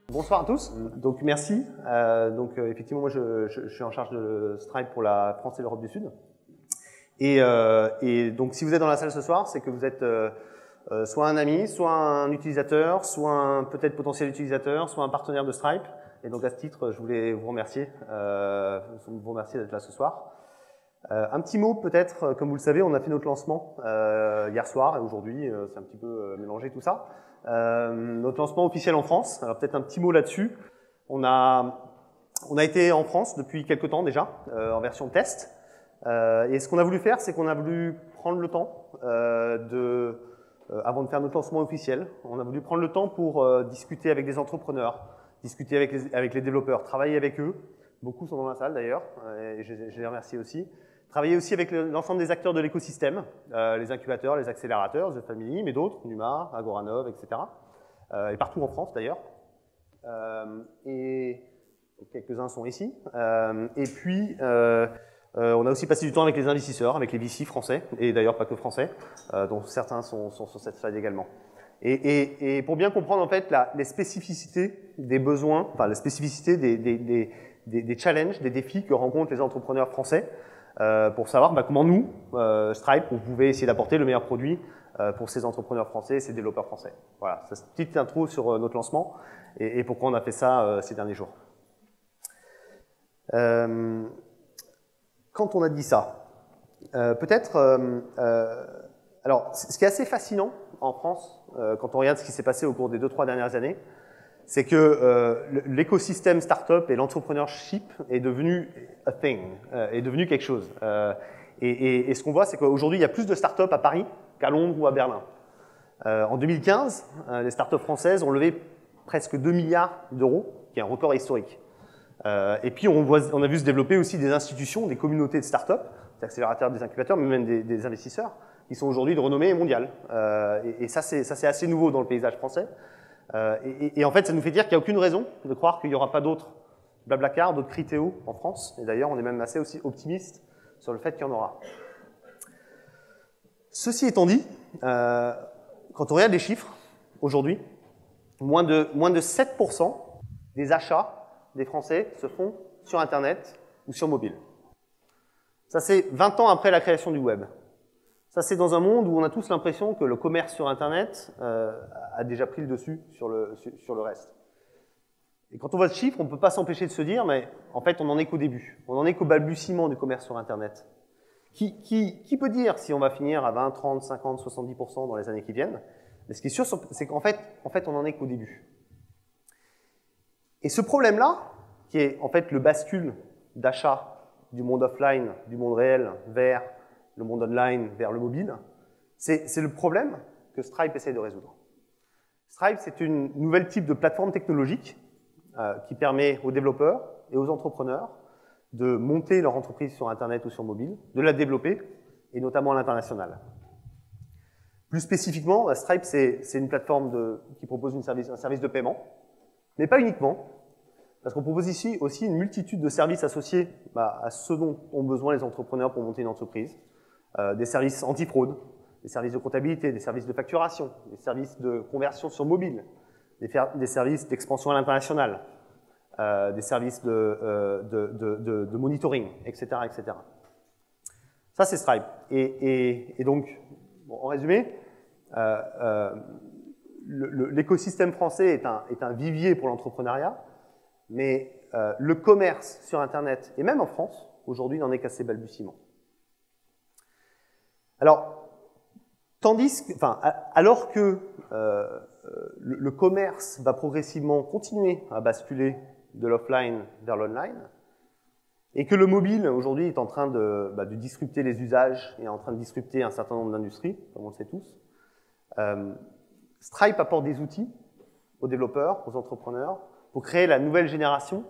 Bonsoir à tous, donc merci. Effectivement, moi je suis en charge de Stripe pour la France et l'Europe du Sud. Et donc si vous êtes dans la salle ce soir, c'est que vous êtes soit un ami, soit un utilisateur, soit un peut-être potentiel utilisateur, soit un partenaire de Stripe. Et donc à ce titre, je voulais vous remercier d'être là ce soir. Un petit mot peut-être, comme vous le savez, on a fait notre lancement hier soir et aujourd'hui, c'est un petit peu mélangé tout ça. Notre lancement officiel en France. Alors peut-être un petit mot là-dessus. On a été en France depuis quelques temps déjà, en version test. Et ce qu'on a voulu faire, c'est qu'on a voulu prendre le temps avant de faire notre lancement officiel, on a voulu prendre le temps pour discuter avec des entrepreneurs, discuter avec les développeurs, travailler avec eux. Beaucoup sont dans la salle d'ailleurs, et je les remercie aussi. Travailler aussi avec l'ensemble des acteurs de l'écosystème, les incubateurs, les accélérateurs, The Family, mais d'autres, Numa, Agoranov, etc. Et partout en France d'ailleurs. Et quelques-uns sont ici. Et puis, on a aussi passé du temps avec les investisseurs, avec les VC français, et d'ailleurs pas que français, dont certains sont sur cette slide également. Et pour bien comprendre en fait les spécificités des besoins, enfin la spécificité des challenges, des défis que rencontrent les entrepreneurs français, pour savoir comment nous, Stripe, on pouvait essayer d'apporter le meilleur produit pour ces entrepreneurs français et ces développeurs français. Voilà, c'est une petite intro sur notre lancement et pourquoi on a fait ça ces derniers jours. Quand on a dit ça, peut-être, alors ce qui est assez fascinant en France, quand on regarde ce qui s'est passé au cours des 2-3 dernières années, c'est que l'écosystème startup et l'entrepreneurship est devenu a thing, est devenu quelque chose. Et ce qu'on voit, c'est qu'aujourd'hui, il y a plus de startups à Paris qu'à Londres ou à Berlin. En 2015, les startups françaises ont levé presque 2 milliards d'euros, qui est un record historique. Et puis, on a vu se développer aussi des institutions, des communautés de startups, des accélérateurs, des incubateurs, mais même des investisseurs, qui sont aujourd'hui de renommée mondiale. Et ça, c'est assez nouveau dans le paysage français. Et en fait, ça nous fait dire qu'il n'y a aucune raison de croire qu'il n'y aura pas d'autres Blablacar, d'autres Criteo en France. Et d'ailleurs, on est même assez aussi optimiste sur le fait qu'il y en aura. Ceci étant dit, quand on regarde les chiffres, aujourd'hui, moins de 7% des achats des Français se font sur Internet ou sur mobile. Ça, c'est 20 ans après la création du web. Ça, c'est dans un monde où on a tous l'impression que le commerce sur Internet a déjà pris le dessus sur le reste. Et quand on voit ce chiffre, on ne peut pas s'empêcher de se dire, mais en fait, on n'en est qu'au début. On n'en est qu'au balbutiement du commerce sur Internet. Qui peut dire si on va finir à 20, 30, 50, 70% dans les années qui viennent? Mais ce qui est sûr, c'est qu'en fait, on n'en est qu'au début. Et ce problème-là, qui est en fait le bascule d'achat du monde offline, du monde réel, vers le monde online, vers le mobile, c'est le problème que Stripe essaie de résoudre. Stripe, c'est une nouvelle type de plateforme technologique qui permet aux développeurs et aux entrepreneurs de monter leur entreprise sur Internet ou sur mobile, de la développer, et notamment à l'international. Plus spécifiquement, Stripe, c'est une plateforme qui propose un service de paiement, mais pas uniquement, parce qu'on propose ici aussi une multitude de services associés à ce dont ont besoin les entrepreneurs pour monter une entreprise. Des services anti-fraude, des services de comptabilité, des services de facturation, des services de conversion sur mobile, des services d'expansion à l'international, des services de monitoring, etc., etc. Ça, c'est Stripe. Et donc, en résumé, l'écosystème français est un vivier pour l'entrepreneuriat, mais le commerce sur Internet, et même en France, aujourd'hui, n'en est qu'à ses balbutiements. Alors, alors que le commerce va progressivement continuer à basculer de l'offline vers l'online, et que le mobile, aujourd'hui, est en train de disrupter les usages et en train de disrupter un certain nombre d'industries, comme on le sait tous, Stripe apporte des outils aux développeurs, aux entrepreneurs, pour créer la nouvelle génération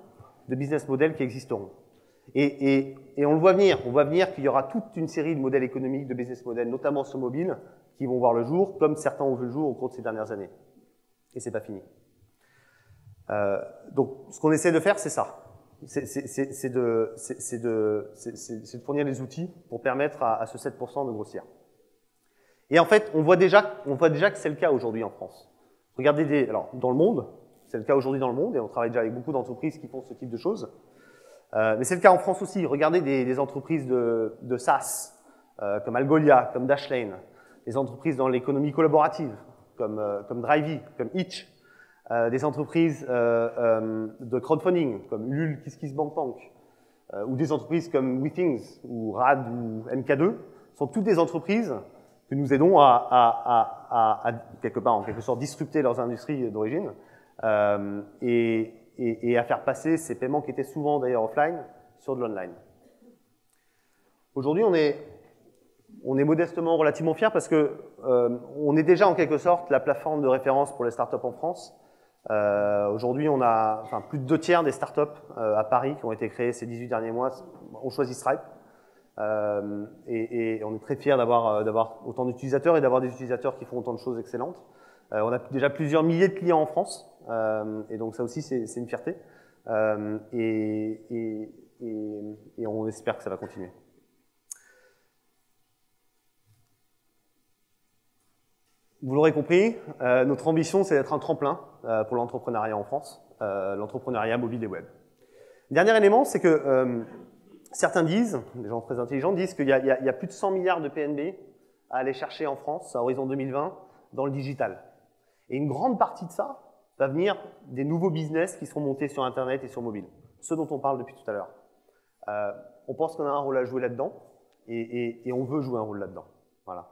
de business models qui existeront. Et on le voit venir qu'il y aura toute une série de modèles économiques, de business models, notamment sur mobile, qui vont voir le jour, comme certains ont vu le jour au cours de ces dernières années. Et c'est pas fini. Donc, ce qu'on essaie de faire, c'est ça. C'est de fournir les outils pour permettre à ce 7% de grossir. Et en fait, on voit déjà que c'est le cas aujourd'hui en France. Regardez alors, dans le monde, c'est le cas aujourd'hui dans le monde, et on travaille déjà avec beaucoup d'entreprises qui font ce type de choses. Mais c'est le cas en France aussi. Regardez des entreprises de SaaS, comme Algolia, comme Dashlane, des entreprises dans l'économie collaborative, comme Drivey, comme Itch, des entreprises de crowdfunding, comme Ulule, KissKissBankBank, ou des entreprises comme WeThings, ou RAD, ou MK2, sont toutes des entreprises que nous aidons à quelque part, en quelque sorte, disrupter leurs industries d'origine, et à faire passer ces paiements qui étaient souvent d'ailleurs offline sur de l'online. Aujourd'hui, on est modestement relativement fiers parce que on est déjà en quelque sorte la plateforme de référence pour les startups en France. Aujourd'hui, on a plus de 2/3 des startups à Paris qui ont été créées ces 18 derniers mois ont choisi Stripe. Et on est très fiers d'avoir autant d'utilisateurs et d'avoir des utilisateurs qui font autant de choses excellentes. On a déjà plusieurs milliers de clients en France, et donc ça aussi c'est une fierté. Et on espère que ça va continuer. Vous l'aurez compris, notre ambition c'est d'être un tremplin pour l'entrepreneuriat en France, l'entrepreneuriat mobile et web. Dernier élément, c'est que certains disent, des gens très intelligents disent qu'il y a plus de 100 milliards de PNB à aller chercher en France à horizon 2020 dans le digital. Et une grande partie de ça va venir des nouveaux business qui seront montés sur Internet et sur mobile, ceux dont on parle depuis tout à l'heure. On pense qu'on a un rôle à jouer là-dedans et on veut jouer un rôle là-dedans. Voilà.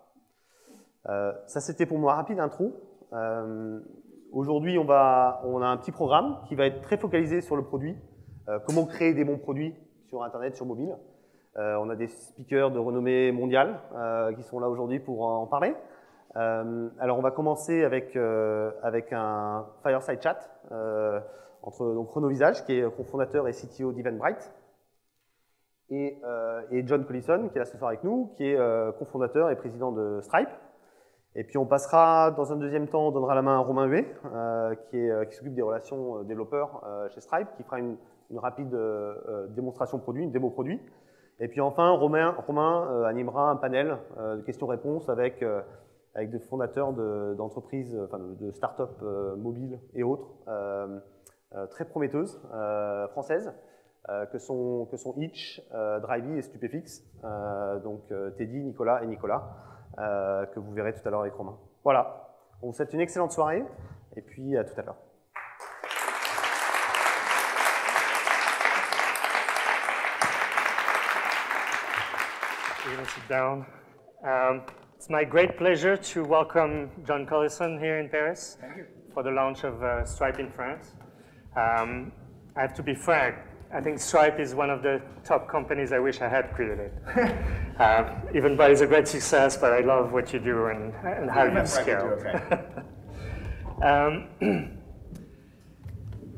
Ça, c'était pour moi rapide intro. Aujourd'hui, on a un petit programme qui va être très focalisé sur le produit, comment créer des bons produits sur Internet, sur mobile. On a des speakers de renommée mondiale qui sont là aujourd'hui pour en parler. Alors, on va commencer avec un fireside chat entre donc, Renaud Visage, qui est cofondateur et CTO d'Eventbrite, et John Collison, qui est là ce soir avec nous, qui est cofondateur et président de Stripe. Et puis on passera, dans un deuxième temps, on donnera la main à Romain Huet, qui s'occupe des relations développeurs chez Stripe, qui fera une rapide démonstration produit, une démo produit. Et puis enfin, Romain animera un panel de questions-réponses avec des fondateurs d'entreprises, de start-up mobiles et autres, très prometteuses, françaises, que sont Itch, Drivey et Stupéfix, donc Teddy, Nicolas et Nicolas, que vous verrez tout à l'heure avec Romain. Voilà, on vous souhaite une excellente soirée, et puis à tout à l'heure. We're going to sit down. It's my great pleasure to welcome John Collison here in Paris for the launch of Stripe in France. I have to be frank, I think Stripe is one of the top companies I wish I had created. Eventbrite is a great success, but I love what you do and how you scale.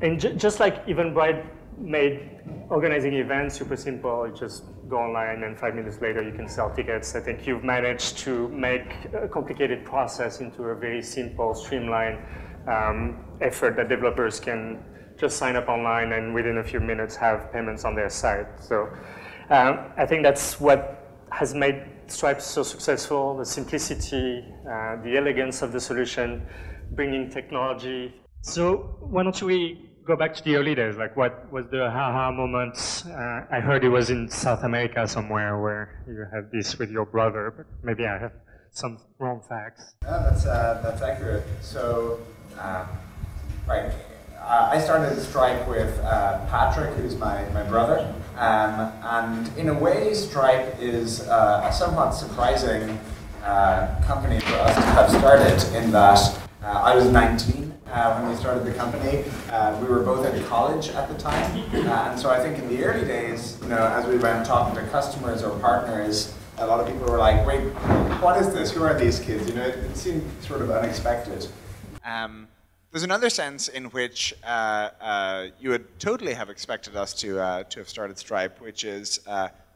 And just like Eventbrite made organizing events super simple, you just go online and 5 minutes later you can sell tickets. I think you've managed to make a complicated process into a very simple, streamlined effort that developers can just sign up online and within a few minutes have payments on their site. So I think that's what has made Stripe so successful, the simplicity, the elegance of the solution, bringing technology. So why don't we go back to the early days, like what was the aha moment? I heard it was in South America somewhere where you had this with your brother, but maybe I have some wrong facts. No, that's accurate. So, right. I started Stripe with Patrick, who's my brother, and in a way Stripe is a somewhat surprising company for us to have started in that I was 19 when we started the company. We were both in college at the time, and so I think in the early days, as we went talking to customers or partners, a lot of people were like, wait, what is this? Who are these kids? It seemed sort of unexpected. There's another sense in which you would totally have expected us to have started Stripe, which is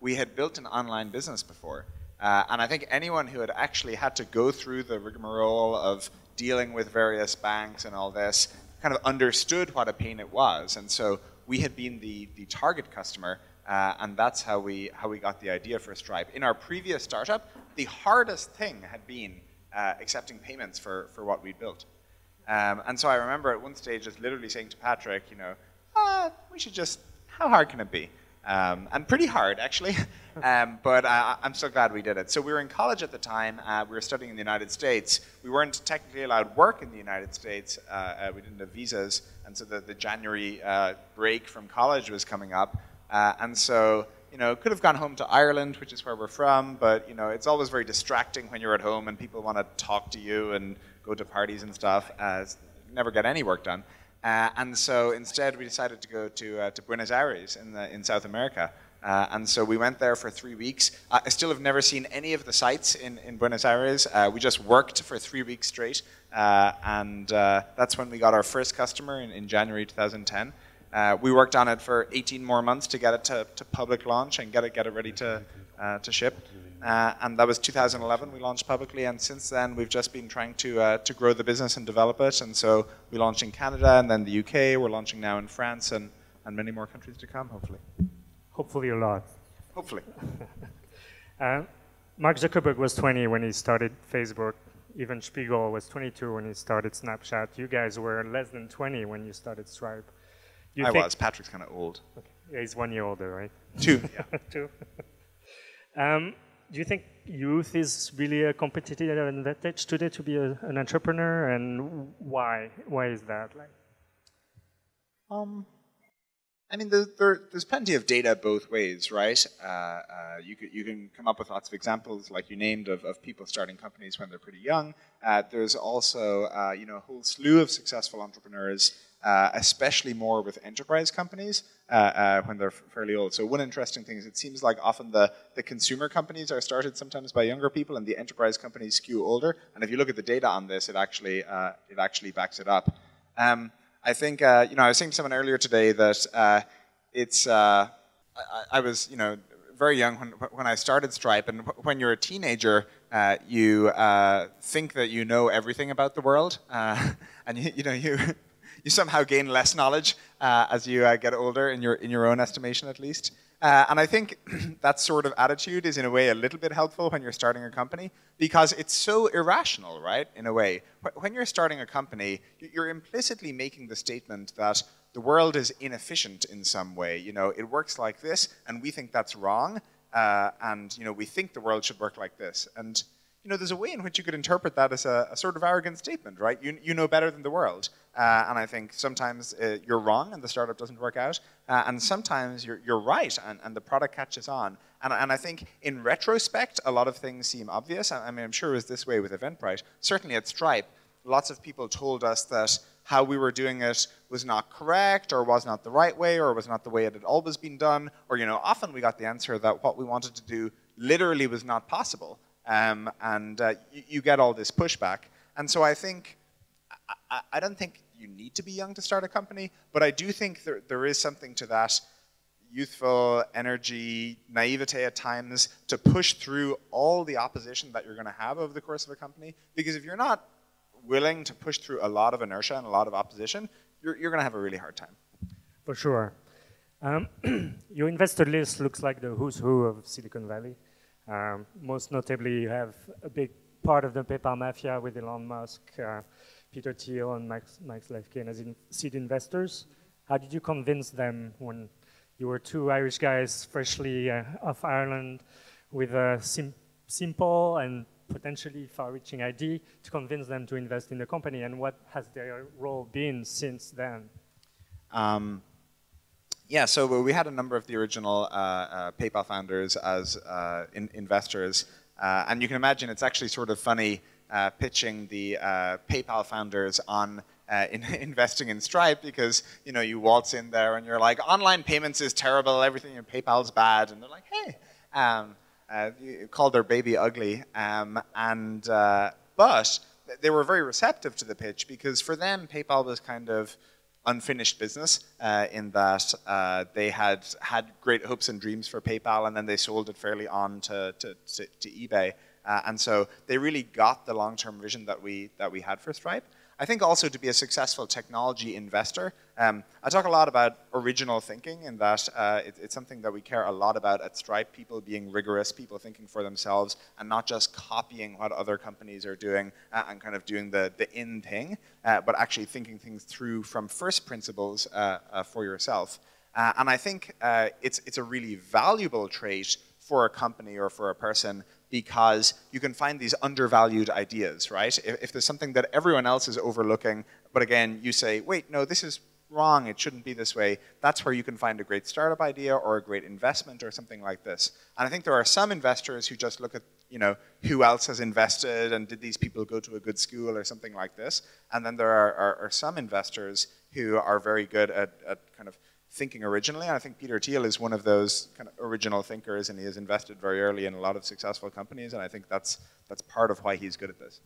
we had built an online business before. And I think anyone who had actually had to go through the rigmarole of dealing with various banks and all this kind of understood what a pain it was. And so we had been the target customer, and that's how we got the idea for Stripe. In our previous startup, the hardest thing had been accepting payments for what we built. And so I remember at one stage just literally saying to Patrick, you know, we should just, how hard can it be? And pretty hard, actually. But I'm so glad we did it. So we were in college at the time. We were studying in the United States. We weren't technically allowed work in the United States. We didn't have visas. And so the January break from college was coming up. And so, you know, could have gone home to Ireland, which is where we're from. But, you know, it's always very distracting when you're at home and people want to talk to you and go to parties and stuff. Never get any work done. And so instead we decided to go to Buenos Aires in South America. And so we went there for 3 weeks. I still have never seen any of the sites in Buenos Aires. We just worked for 3 weeks straight. And that's when we got our first customer in January 2010. We worked on it for 18 more months to get it to public launch and get it ready to ship. And that was 2011 we launched publicly, and since then we've just been trying to grow the business and develop it. And so we launched in Canada and then the UK. We're launching now in France and many more countries to come, hopefully. Hopefully a lot. Hopefully. Mark Zuckerberg was 20 when he started Facebook. Ivan Spiegel was 22 when he started Snapchat. You guys were less than 20 when you started Stripe. I was. Patrick's kind of old. Okay. Yeah, he's 1 year older, right? 2. Yeah. 2. Do you think youth is really a competitive advantage today to be an entrepreneur, and why? Why is that? I mean, there's plenty of data both ways, right? You can come up with lots of examples, like you named, of people starting companies when they're pretty young. There's also you know, a whole slew of successful entrepreneurs, especially more with enterprise companies when they're fairly old. So one interesting thing is it seems like often the consumer companies are started sometimes by younger people, and the enterprise companies skew older. And if you look at the data on this, it actually backs it up. I think, you know, I was saying to someone earlier today that I was, you know, very young when I started Stripe, and when you're a teenager, you think that you know everything about the world, and you somehow gain less knowledge as you get older, in your own estimation at least. And I think that sort of attitude is in a way a little bit helpful when you're starting a company, because it's so irrational, right, in a way. When you're starting a company, you're implicitly making the statement that the world is inefficient in some way. You know, it works like this, and we think that's wrong, and you know, we think the world should work like this. And you know, there's a way in which you could interpret that as a sort of arrogant statement, right? You know better than the world. And I think sometimes you're wrong and the startup doesn't work out. And sometimes you're right and the product catches on. And I think in retrospect, a lot of things seem obvious. I mean, I'm sure it was this way with Eventbrite. Certainly at Stripe, lots of people told us that how we were doing it was not correct, or was not the right way, or was not the way it had always been done. Or, you know, often we got the answer that what we wanted to do literally was not possible. You get all this pushback. And so I think, I don't think you need to be young to start a company, but I do think there is something to that youthful energy, naivete at times, to push through all the opposition that you're going to have over the course of a company. Because if you're not willing to push through a lot of inertia and a lot of opposition, you're going to have a really hard time. For sure. Your investor list looks like the who's who of Silicon Valley. Most notably, you have a big part of the PayPal mafia with Elon Musk, Peter Thiel, and Max Levchin as seed investors. How did you convince them when you were 2 Irish guys freshly off Ireland with a simple and potentially far-reaching idea to convince them to invest in the company? And what has their role been since then? Yeah, so we had a number of the original PayPal founders as investors. And you can imagine it's actually sort of funny pitching the PayPal founders on investing in Stripe, because you know, you waltz in there and you're like, online payments is terrible, everything in PayPal's bad. And they're like, hey, you called their baby ugly. But they were very receptive to the pitch, because for them, PayPal was kind of unfinished business in that they had great hopes and dreams for PayPal, and then they sold it fairly on to eBay. And so they really got the long-term vision that we had for Stripe. I think also to be a successful technology investor, I talk a lot about original thinking, in that it's something that we care a lot about at Stripe, people being rigorous, people thinking for themselves, and not just copying what other companies are doing and kind of doing the in thing, but actually thinking things through from first principles for yourself. And I think it's a really valuable trait for a company or for a person, because you can find these undervalued ideas, right? If there's something that everyone else is overlooking, but again, you say, wait, no, this is wrong, it shouldn't be this way, that's where you can find a great startup idea or a great investment or something like this. And I think there are some investors who just look at, you know, who else has invested and did these people go to a good school or something like this. And then there are some investors who are very good at kind of thinking originally. And I think Peter Thiel is one of those kind of original thinkers, and he has invested very early in a lot of successful companies, and I think that's part of why he's good at this.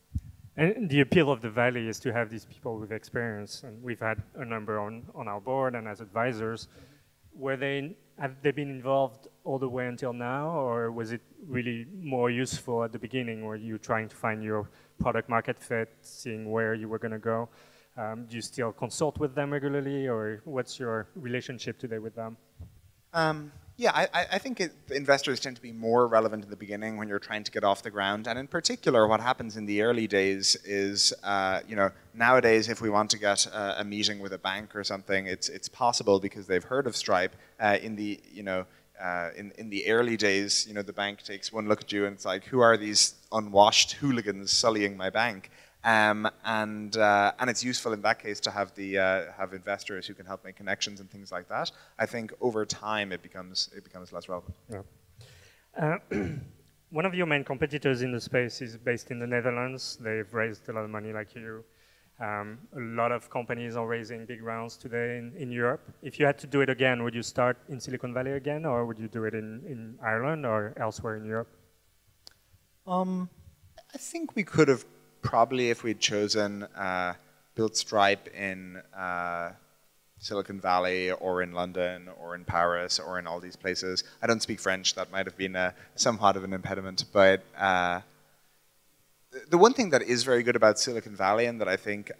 And the appeal of the Valley is to have these people with experience, and we've had a number on our board and as advisors. Have they been involved all the way until now, or was it really more useful at the beginning, where you were trying to find your product market fit, seeing where you were going to go? Do you still consult with them regularly, or what's your relationship today with them? Yeah, I think investors tend to be more relevant in the beginning when you're trying to get off the ground. And in particular, what happens in the early days is, you know, nowadays if we want to get a meeting with a bank or something, it's possible because they've heard of Stripe. In the early days, you know, the bank takes one look at you and it's like, who are these unwashed hooligans sullying my bank? And it's useful in that case to have have investors who can help make connections and things like that. I think over time it becomes less relevant. Yeah. One of your main competitors in the space is based in the Netherlands. They've raised a lot of money like you. A lot of companies are raising big rounds today in Europe. If you had to do it again, would you start in Silicon Valley again, or would you do it in Ireland or elsewhere in Europe? I think we could have probably, if we'd chosen, built Stripe in Silicon Valley or in London or in Paris or in all these places. I don't speak French, that might have been somewhat of an impediment, but the one thing that is very good about Silicon Valley and that I think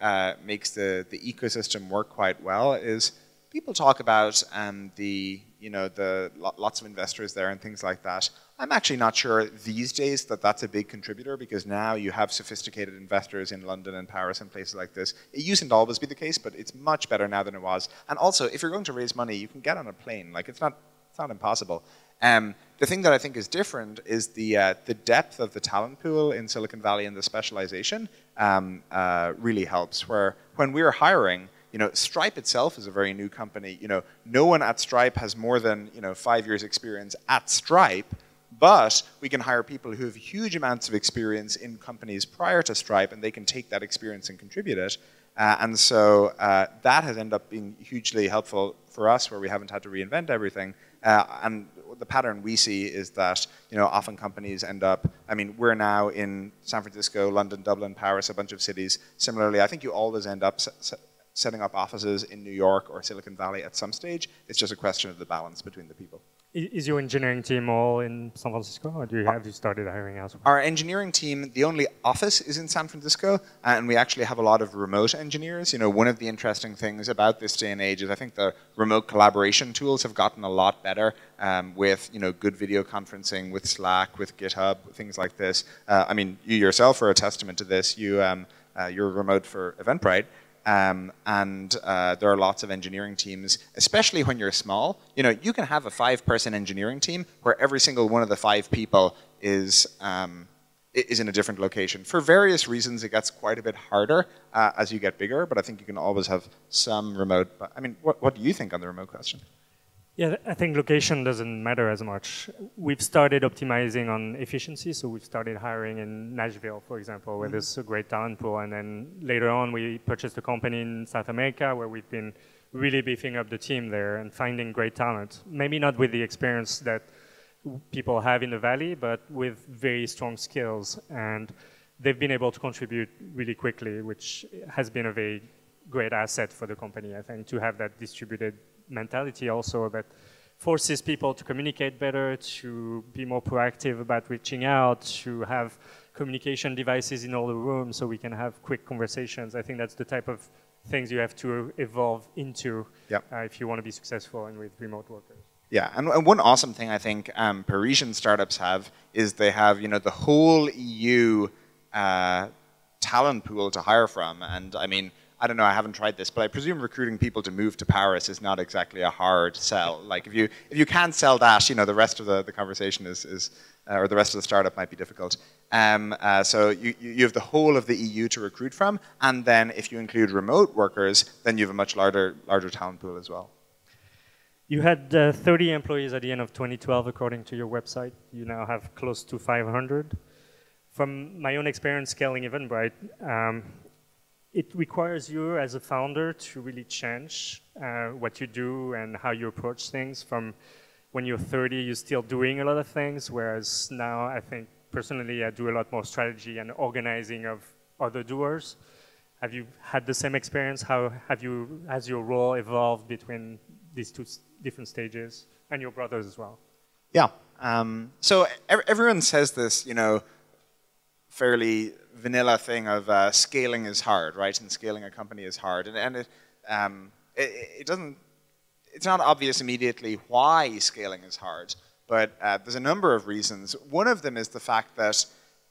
makes the ecosystem work quite well is people talk about lots of investors there and things like that. I'm actually not sure these days that that's a big contributor, because now you have sophisticated investors in London and Paris and places like this. It used to always be the case, but it's much better now than it was. And also, if you're going to raise money, you can get on a plane. Like, it's not impossible. The thing that I think is different is the depth of the talent pool in Silicon Valley, and the specialization really helps. Where when we're hiring, you know, Stripe itself is a very new company. You know, no one at Stripe has more than 5 years experience at Stripe, but we can hire people who have huge amounts of experience in companies prior to Stripe, and they can take that experience and contribute it. And so that has ended up being hugely helpful for us, where we haven't had to reinvent everything. And the pattern we see is that, you know, often companies end up, I mean, we're now in San Francisco, London, Dublin, Paris, a bunch of cities. Similarly, I think you always end up setting up offices in New York or Silicon Valley at some stage. It's just a question of the balance between the people. Is your engineering team all in San Francisco, or have you started hiring elsewhere? Our engineering team, the only office is in San Francisco, and we actually have a lot of remote engineers. You know, one of the interesting things about this day and age is I think the remote collaboration tools have gotten a lot better with, you know, good video conferencing, with Slack, with GitHub, things like this. I mean, you yourself are a testament to this. You're remote for Eventbrite. And there are lots of engineering teams, especially when you're small. You know, you can have a 5-person engineering team where every single one of the 5 people is in a different location. For various reasons, it gets quite a bit harder as you get bigger, but I think you can always have some remote. I mean, what do you think on the remote question? Yeah, I think location doesn't matter as much. We've started optimizing on efficiency, so we've started hiring in Nashville, for example, where there's a great talent pool, and then later on we purchased a company in South America where we've been really beefing up the team there and finding great talent. Maybe not with the experience that people have in the Valley, but with very strong skills, and they've been able to contribute really quickly, which has been a very great asset for the company, I think, to have that distributed mentality also that forces people to communicate better, to be more proactive about reaching out, to have communication devices in all the rooms so we can have quick conversations. I think that's the type of things you have to evolve into if you want to be successful and with remote workers. Yeah, and one awesome thing I think Parisian startups have is they have, you know, the whole EU talent pool to hire from. And I mean, I don't know, I haven't tried this, but I presume recruiting people to move to Paris is not exactly a hard sell. Like if you can't sell that, you know, the rest of the conversation is or the rest of the startup might be difficult. So you have the whole of the EU to recruit from, and then if you include remote workers, then you have a much larger talent pool as well. You had 30 employees at the end of 2012, according to your website. You now have close to 500. From my own experience scaling Eventbrite, it requires you as a founder to really change what you do and how you approach things. From when you're 30, you're still doing a lot of things, whereas now I think personally I do a lot more strategy and organizing of other doers. Have you had the same experience? How has your role evolved between these two different stages, and your brothers as well? Yeah. So everyone says this, you know, fairly vanilla thing of scaling is hard, right? And scaling a company is hard, and it doesn't. It's not obvious immediately why scaling is hard, but there's a number of reasons. One of them is the fact that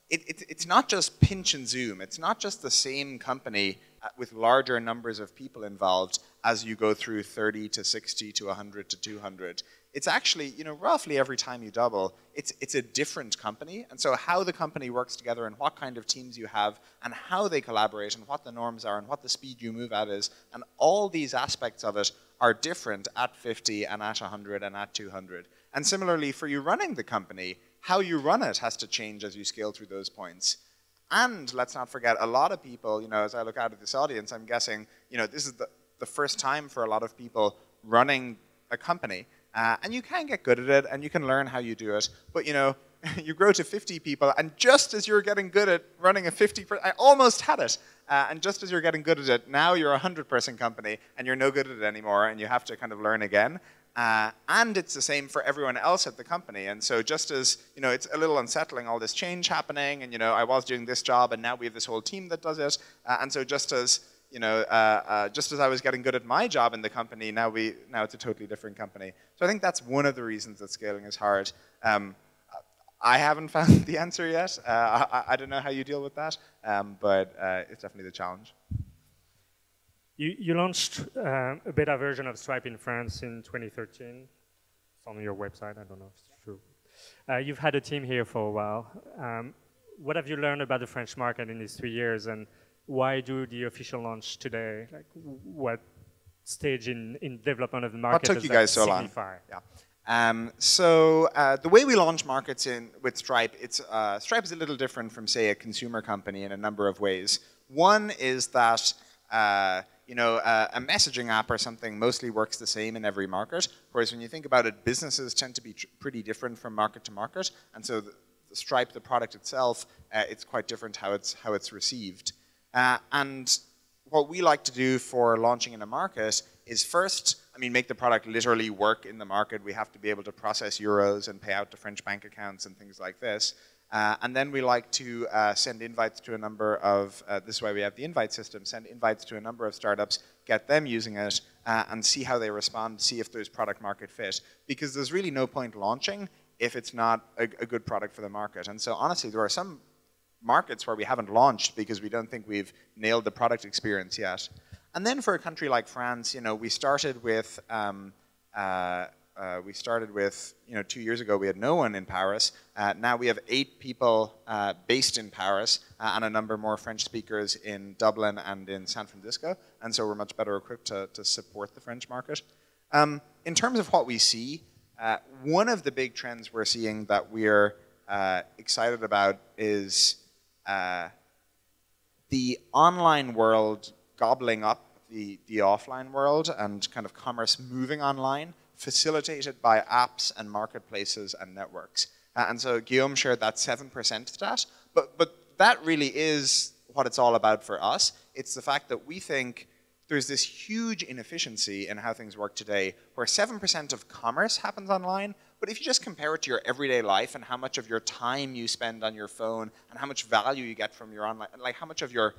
it's not just pinch and zoom. It's not just the same company with larger numbers of people involved as you go through 30 to 60 to 100 to 200. It's actually, you know, roughly every time you double, it's a different company. And so how the company works together and what kind of teams you have and how they collaborate and what the norms are and what the speed you move at is, and all these aspects of it are different at 50 and at 100 and at 200. And similarly, for you running the company, how you run it has to change as you scale through those points. And let's not forget, a lot of people, you know, as I look out at this audience, I'm guessing, you know, this is the first time for a lot of people running a company. And you can get good at it, and you can learn how you do it. But, you know, you grow to 50 people, and just as you're getting good at running a 50%, I almost had it. And just as you're getting good at it, now you're a 100-person company, and you're no good at it anymore, and you have to kind of learn again. And it's the same for everyone else at the company. And so just as, you know, it's a little unsettling, all this change happening, and, you know, I was doing this job, and now we have this whole team that does it. And so just as, you know, just as I was getting good at my job in the company, now it's a totally different company. So I think that's one of the reasons that scaling is hard. I haven't found the answer yet. I don't know how you deal with that, but it's definitely the challenge. You launched a beta version of Stripe in France in 2013. It's on your website. I don't know if it's true. You've had a team here for a while. What have you learned about the French market in these 3 years, and why do the official launch today? Like, what stage in development of the market what took you guys so long? Yeah. So the way we launch markets with Stripe, Stripe is a little different from, say, a consumer company in a number of ways. One is that you know, a messaging app or something mostly works the same in every market, whereas when you think about it, businesses tend to be pretty different from market to market, and so the Stripe, the product itself, it's quite different how it's received. And what we like to do for launching in a market is first, I mean, make the product literally work in the market. We have to be able to process euros and pay out to French bank accounts and things like this. And then we like to send invites to a number of, this is why we have the invite system, send invites to a number of startups, get them using it, and see how they respond, see if there's product market fit. Because there's really no point launching if it's not a good product for the market. And so honestly, there are some markets where we haven't launched because we don't think we've nailed the product experience yet. And then for a country like France, you know, we started with, you know, 2 years ago we had no one in Paris. Now we have 8 people based in Paris and a number more French speakers in Dublin and in San Francisco. And so we're much better equipped to support the French market. In terms of what we see, one of the big trends we're seeing that we're excited about is the online world gobbling up the offline world and kind of commerce moving online, facilitated by apps and marketplaces and networks. And so Guillaume shared that 7% stat, but that really is what it's all about for us. It's the fact that we think there's this huge inefficiency in how things work today, where 7% of commerce happens online, But if you just compare it to your everyday life and how much of your time you spend on your phone and how much value you get from your online, like how much of your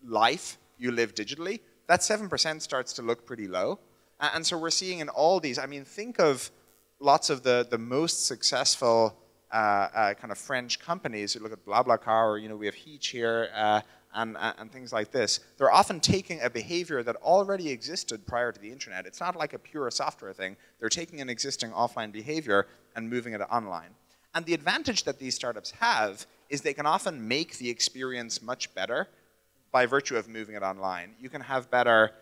life you live digitally, that 7% starts to look pretty low. And so we're seeing in all these, I mean, think of lots of the most successful kind of French companies. You look at BlaBlaCar, or we have Heech here, and things like this. They're often taking a behavior that already existed prior to the internet. It's not like a pure software thing. They're taking an existing offline behavior and moving it online. And the advantage that these startups have is they can often make the experience much better by virtue of moving it online. You can have better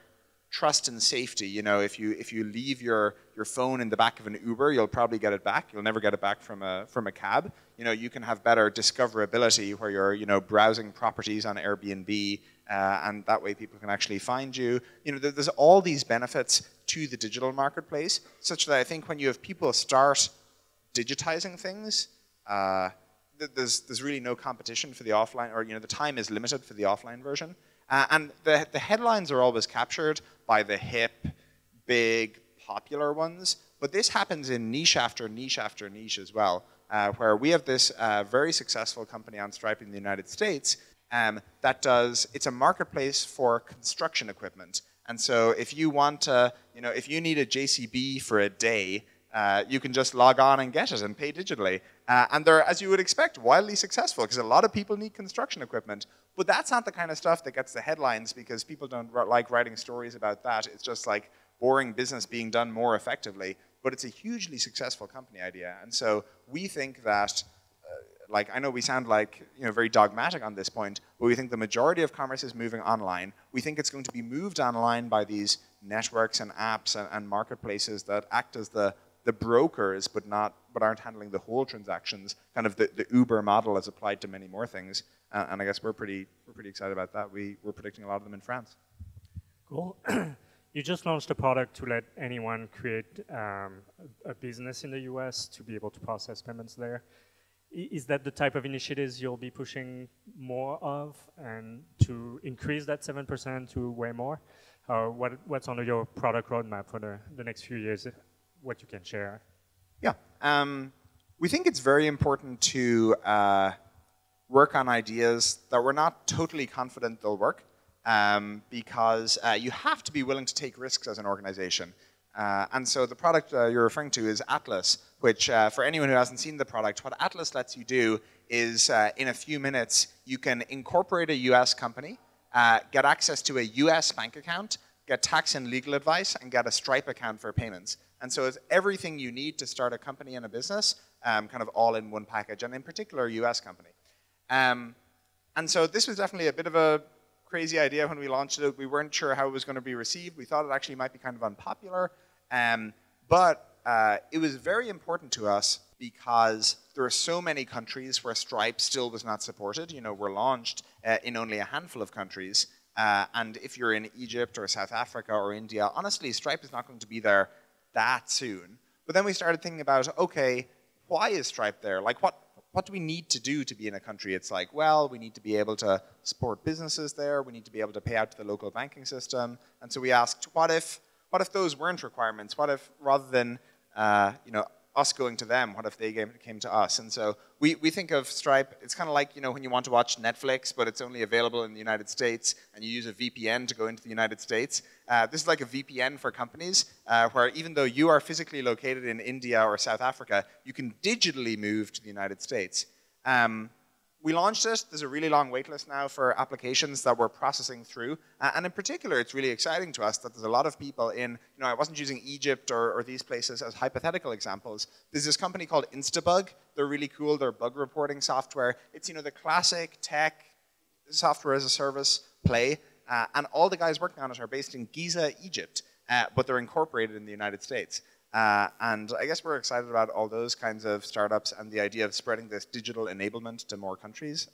trust and safety. If you leave your phone in the back of an Uber, you'll probably get it back. You'll never get it back from a cab. You can have better discoverability where you're browsing properties on Airbnb, and that way people can actually find you. There's all these benefits to the digital marketplace, such that I think when you have people start digitizing things, there's really no competition for the offline, or the time is limited for the offline version. And the headlines are always captured by the hip, big, popular ones. But this happens in niche after niche after niche as well, where we have this very successful company on Stripe in the United States it's a marketplace for construction equipment. And so if you want to, if you need a JCB for a day, you can just log on and get it and pay digitally. And they're, as you would expect, wildly successful because a lot of people need construction equipment. But that's not the kind of stuff that gets the headlines because people don't like writing stories about that. It's just like boring business being done more effectively. But it's a hugely successful company idea. And so we think that, I know we sound like very dogmatic on this point, but we think the majority of commerce is moving online. We think it's going to be moved online by these networks and apps and marketplaces that act as the brokers, but aren't handling the whole transactions. Kind of the Uber model is applied to many more things, and I guess we're pretty excited about that. We're predicting a lot of them in France. Cool. You just launched a product to let anyone create a business in the US to be able to process payments there. Is that the type of initiatives you'll be pushing more of, and to increase that 7% to way more? What's on your product roadmap for the next few years? What you can share? Yeah, we think it's very important to work on ideas that we're not totally confident they'll work, because you have to be willing to take risks as an organization. And so the product you're referring to is Atlas, which for anyone who hasn't seen the product, what Atlas lets you do is in a few minutes, you can incorporate a US company, get access to a US bank account, get tax and legal advice, and get a Stripe account for payments. And so it's everything you need to start a company and a business, kind of all in one package, and in particular, a US company. And so this was definitely a bit of a crazy idea when we launched it. We weren't sure how it was going to be received. We thought it actually might be kind of unpopular. But it was very important to us because there are so many countries where Stripe still was not supported. We're launched in only a handful of countries. And if you're in Egypt or South Africa or India, honestly, Stripe is not going to be there that soon. But then we started thinking about, okay, why is Stripe there? Like, what do we need to do to be in a country? It's like, well, we need to be able to support businesses there. We need to be able to pay out to the local banking system. And so we asked, what if those weren't requirements? What if, rather than us going to them, what if they came to us? And so we think of Stripe, it's kind of like when you want to watch Netflix, but it's only available in the United States, and you use a VPN to go into the United States. This is like a VPN for companies, where even though you are physically located in India or South Africa, you can digitally move to the United States. We launched it. There's a really long wait list now for applications that we're processing through. And in particular, it's really exciting to us that there's a lot of people in, I wasn't using Egypt or these places as hypothetical examples. There's this company called Instabug. They're really cool. They're bug reporting software. It's, the classic tech software as a service play. And all the guys working on it are based in Giza, Egypt, but they're incorporated in the United States. And I guess we're excited about all those kinds of startups and the idea of spreading this digital enablement to more countries.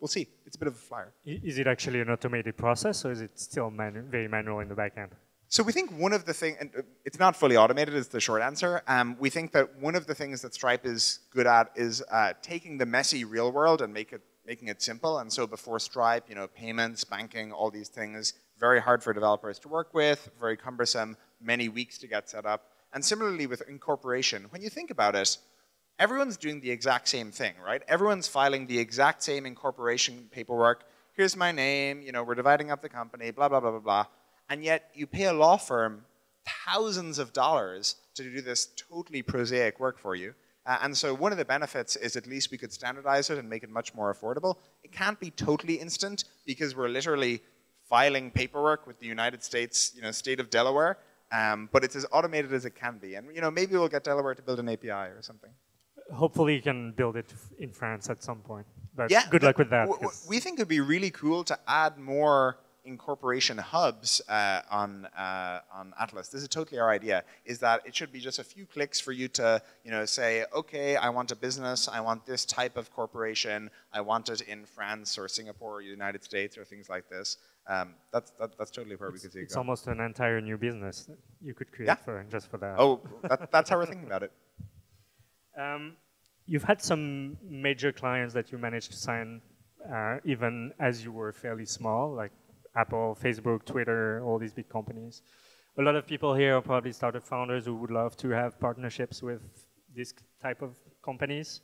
We'll see. It's a bit of a flyer. Is it actually an automated process, or is it still very manual in the back end? So we think one of the things, and it's not fully automated is the short answer. We think that one of the things that Stripe is good at is taking the messy real world and making it simple. And so before Stripe, payments, banking, all these things, very hard for developers to work with, very cumbersome, many weeks to get set up. And similarly with incorporation, when you think about it, everyone's doing the exact same thing, right? Everyone's filing the exact same incorporation paperwork. Here's my name, you know, we're dividing up the company, blah, blah, blah, blah, blah. And yet you pay a law firm thousands of dollars to do this totally prosaic work for you. And so one of the benefits is at least we could standardize it and make it much more affordable. It can't be totally instant because we're literally filing paperwork with the United States, you know, state of Delaware, but it's as automated as it can be. And you know, maybe we'll get Delaware to build an API or something. Hopefully you can build it in France at some point. But yeah, good luck with that. We think it'd be really cool to add more incorporation hubs on Atlas. This is totally our idea, is that it should be just a few clicks for you to, you know, say, okay, I want a business, I want this type of corporation, I want it in France or Singapore or United States or things like this. That's totally where we could see it It's go. almost an entire new business that you could create just for that. Oh, that's how we're thinking about it. You've had some major clients that you managed to sign even as you were fairly small, like Apple, Facebook, Twitter, all these big companies. A lot of people here are probably startup founders who would love to have partnerships with this type of companies.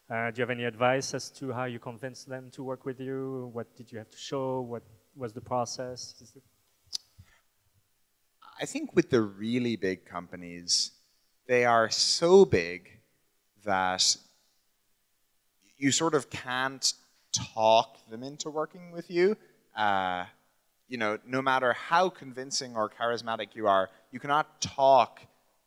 Do you have any advice as to how you convinced them to work with you? What did you have to show? What was the process? I think with the really big companies, they are so big that you sort of can't talk them into working with you. You know, no matter how convincing or charismatic you are, you cannot talk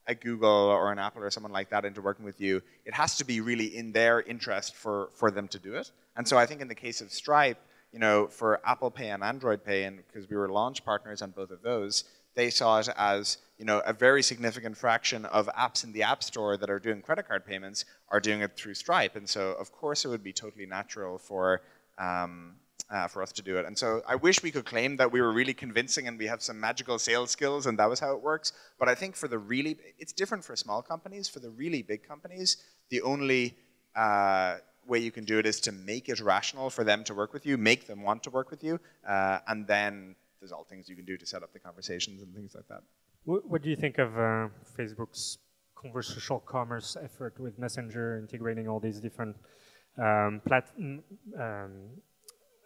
a Google or an Apple or someone like that into working with you. It has to be really in their interest for them to do it. And so I think in the case of Stripe, you know, for Apple Pay and Android Pay, and because we were launch partners on both of those, they saw it as, you know, a very significant fraction of apps in the App Store that are doing credit card payments are doing it through Stripe. And so, of course, it would be totally natural for us to do it. And so I wish we could claim that we were really convincing and we have some magical sales skills and that was how it works. But I think for the really, it's different for small companies. For the really big companies, the only way you can do it is to make it rational for them to work with you, make them want to work with you, and then there's all things you can do to set up the conversations and things like that. What do you think of Facebook's conversational commerce effort with Messenger, integrating all these different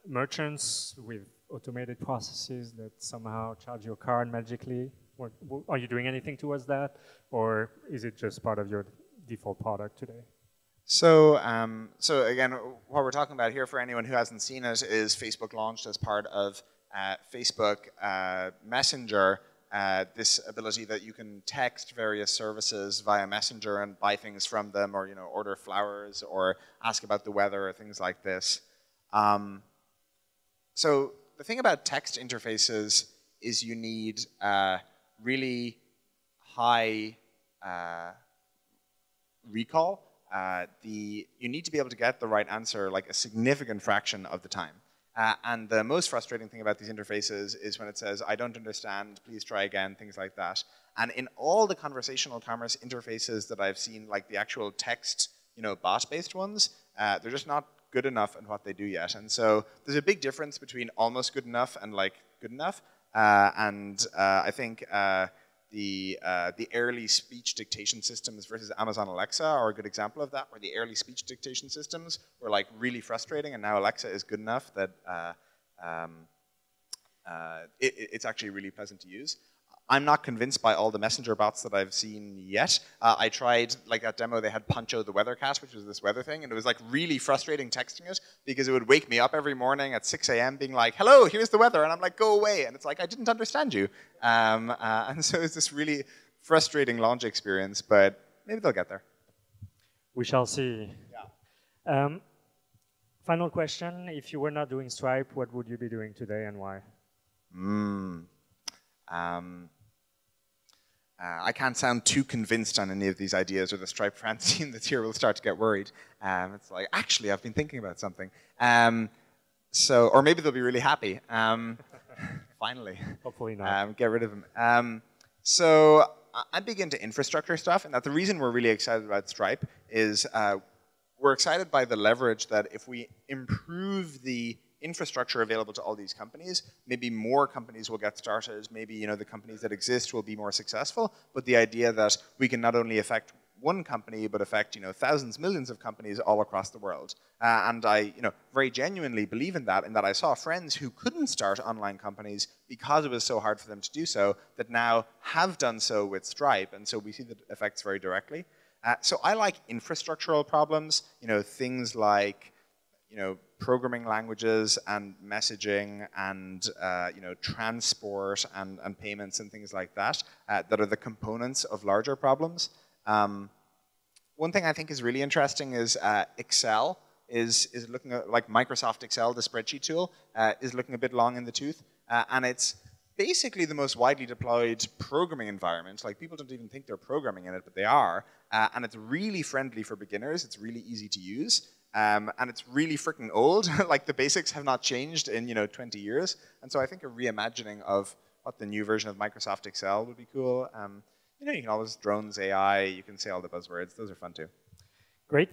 merchants with automated processes that somehow charge your card magically? Are you doing anything towards that, or is it just part of your default product today? So, so again, what we're talking about here for anyone who hasn't seen it is Facebook launched as part of Facebook Messenger this ability that you can text various services via Messenger and buy things from them, or, you know, order flowers or ask about the weather or things like this. So the thing about text interfaces is you need really high recall. You need to be able to get the right answer like a significant fraction of the time. And the most frustrating thing about these interfaces is when it says, I don't understand, please try again, things like that. And in all the conversational commerce interfaces that I've seen, like the actual text, you know, bot-based ones, they're just not good enough in what they do yet. And so there's a big difference between almost good enough and like good enough. I think the early speech dictation systems versus Amazon Alexa are a good example of that, where the early speech dictation systems were like really frustrating, and now Alexa is good enough that it's actually really pleasant to use. I'm not convinced by all the Messenger bots that I've seen yet. I tried, like that demo, they had Poncho the weather cat, which was this weather thing, and it was like really frustrating texting it because it would wake me up every morning at 6 a.m. being like, hello, here's the weather, and I'm like, go away, and it's like, I didn't understand you. And so it's this really frustrating launch experience, but maybe they'll get there. We shall see. Yeah. Final question, if you were not doing Stripe, what would you be doing today and why? I can't sound too convinced on any of these ideas, or the Stripe France team that's here will start to get worried. It's like, actually, I've been thinking about something. Or maybe they'll be really happy. Finally. Hopefully not. Get rid of them. So I'm big into infrastructure stuff, and that the reason we're really excited about Stripe is we're excited by the leverage that if we improve the infrastructure available to all these companies, maybe more companies will get started, maybe the companies that exist will be more successful, but the idea that we can not only affect one company, but affect thousands, millions of companies all across the world. And I very genuinely believe in that I saw friends who couldn't start online companies because it was so hard for them to do so, that now have done so with Stripe, and so we see the effects very directly. So I like infrastructural problems, things like programming languages and messaging and transport and payments and things like that, that are the components of larger problems. One thing I think is really interesting is Excel is looking at, like Microsoft Excel, the spreadsheet tool, is looking a bit long in the tooth, and it's basically the most widely deployed programming environment. Like, people don't even think they're programming in it, but they are, and it's really friendly for beginners. It's really easy to use, and it's really freaking old. Like, the basics have not changed in 20 years, and so I think a reimagining of what the new version of Microsoft Excel would be cool. You can always drones, AI, you can say all the buzzwords. Those are fun too. Great.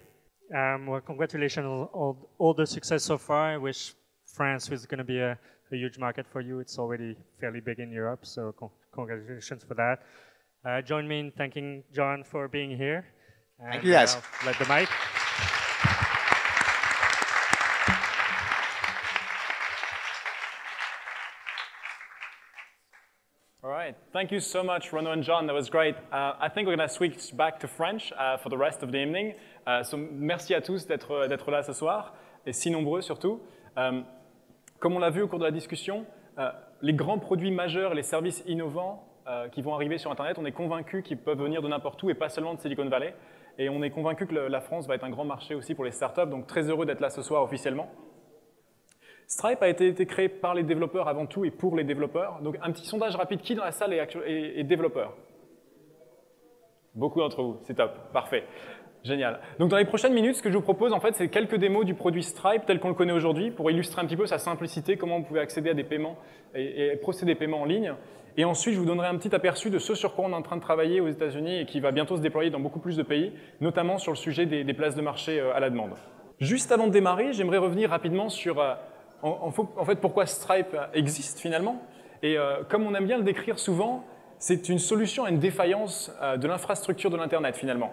Well, congratulations on all the success so far. I wish France was going to be a huge market for you. It's already fairly big in Europe, so congratulations for that. Join me in thanking John for being here. Thank you, guys. I'll let the mic. All right, thank you so much, Renaud and John. That was great. I think we're going to switch back to French for the rest of the evening. So merci à tous d'être là ce soir, et si nombreux surtout. Comme on l'a vu au cours de la discussion, les grands produits majeurs et les services innovants qui vont arriver sur Internet, on est convaincus qu'ils peuvent venir de n'importe où et pas seulement de Silicon Valley. Et on est convaincus que la France va être un grand marché aussi pour les startups, donc très heureux d'être là ce soir officiellement. Stripe a été créé par les développeurs avant tout et pour les développeurs. Donc un petit sondage rapide, qui dans la salle est développeur? Beaucoup d'entre vous, c'est top, parfait, génial. Donc dans les prochaines minutes, ce que je vous propose en fait, c'est quelques démos du produit Stripe tel qu'on le connaît aujourd'hui pour illustrer un petit peu sa simplicité, comment vous pouvez accéder à des paiements et procéder des paiements en ligne. Et ensuite, je vous donnerai un petit aperçu de ce sur quoi on est en train de travailler aux États-Unis et qui va bientôt se déployer dans beaucoup plus de pays, notamment sur le sujet des places de marché à la demande. Juste avant de démarrer, j'aimerais revenir rapidement sur en fait, pourquoi Stripe existe finalement. Et comme on aime bien le décrire souvent, c'est une solution à une défaillance de l'infrastructure de l'Internet finalement.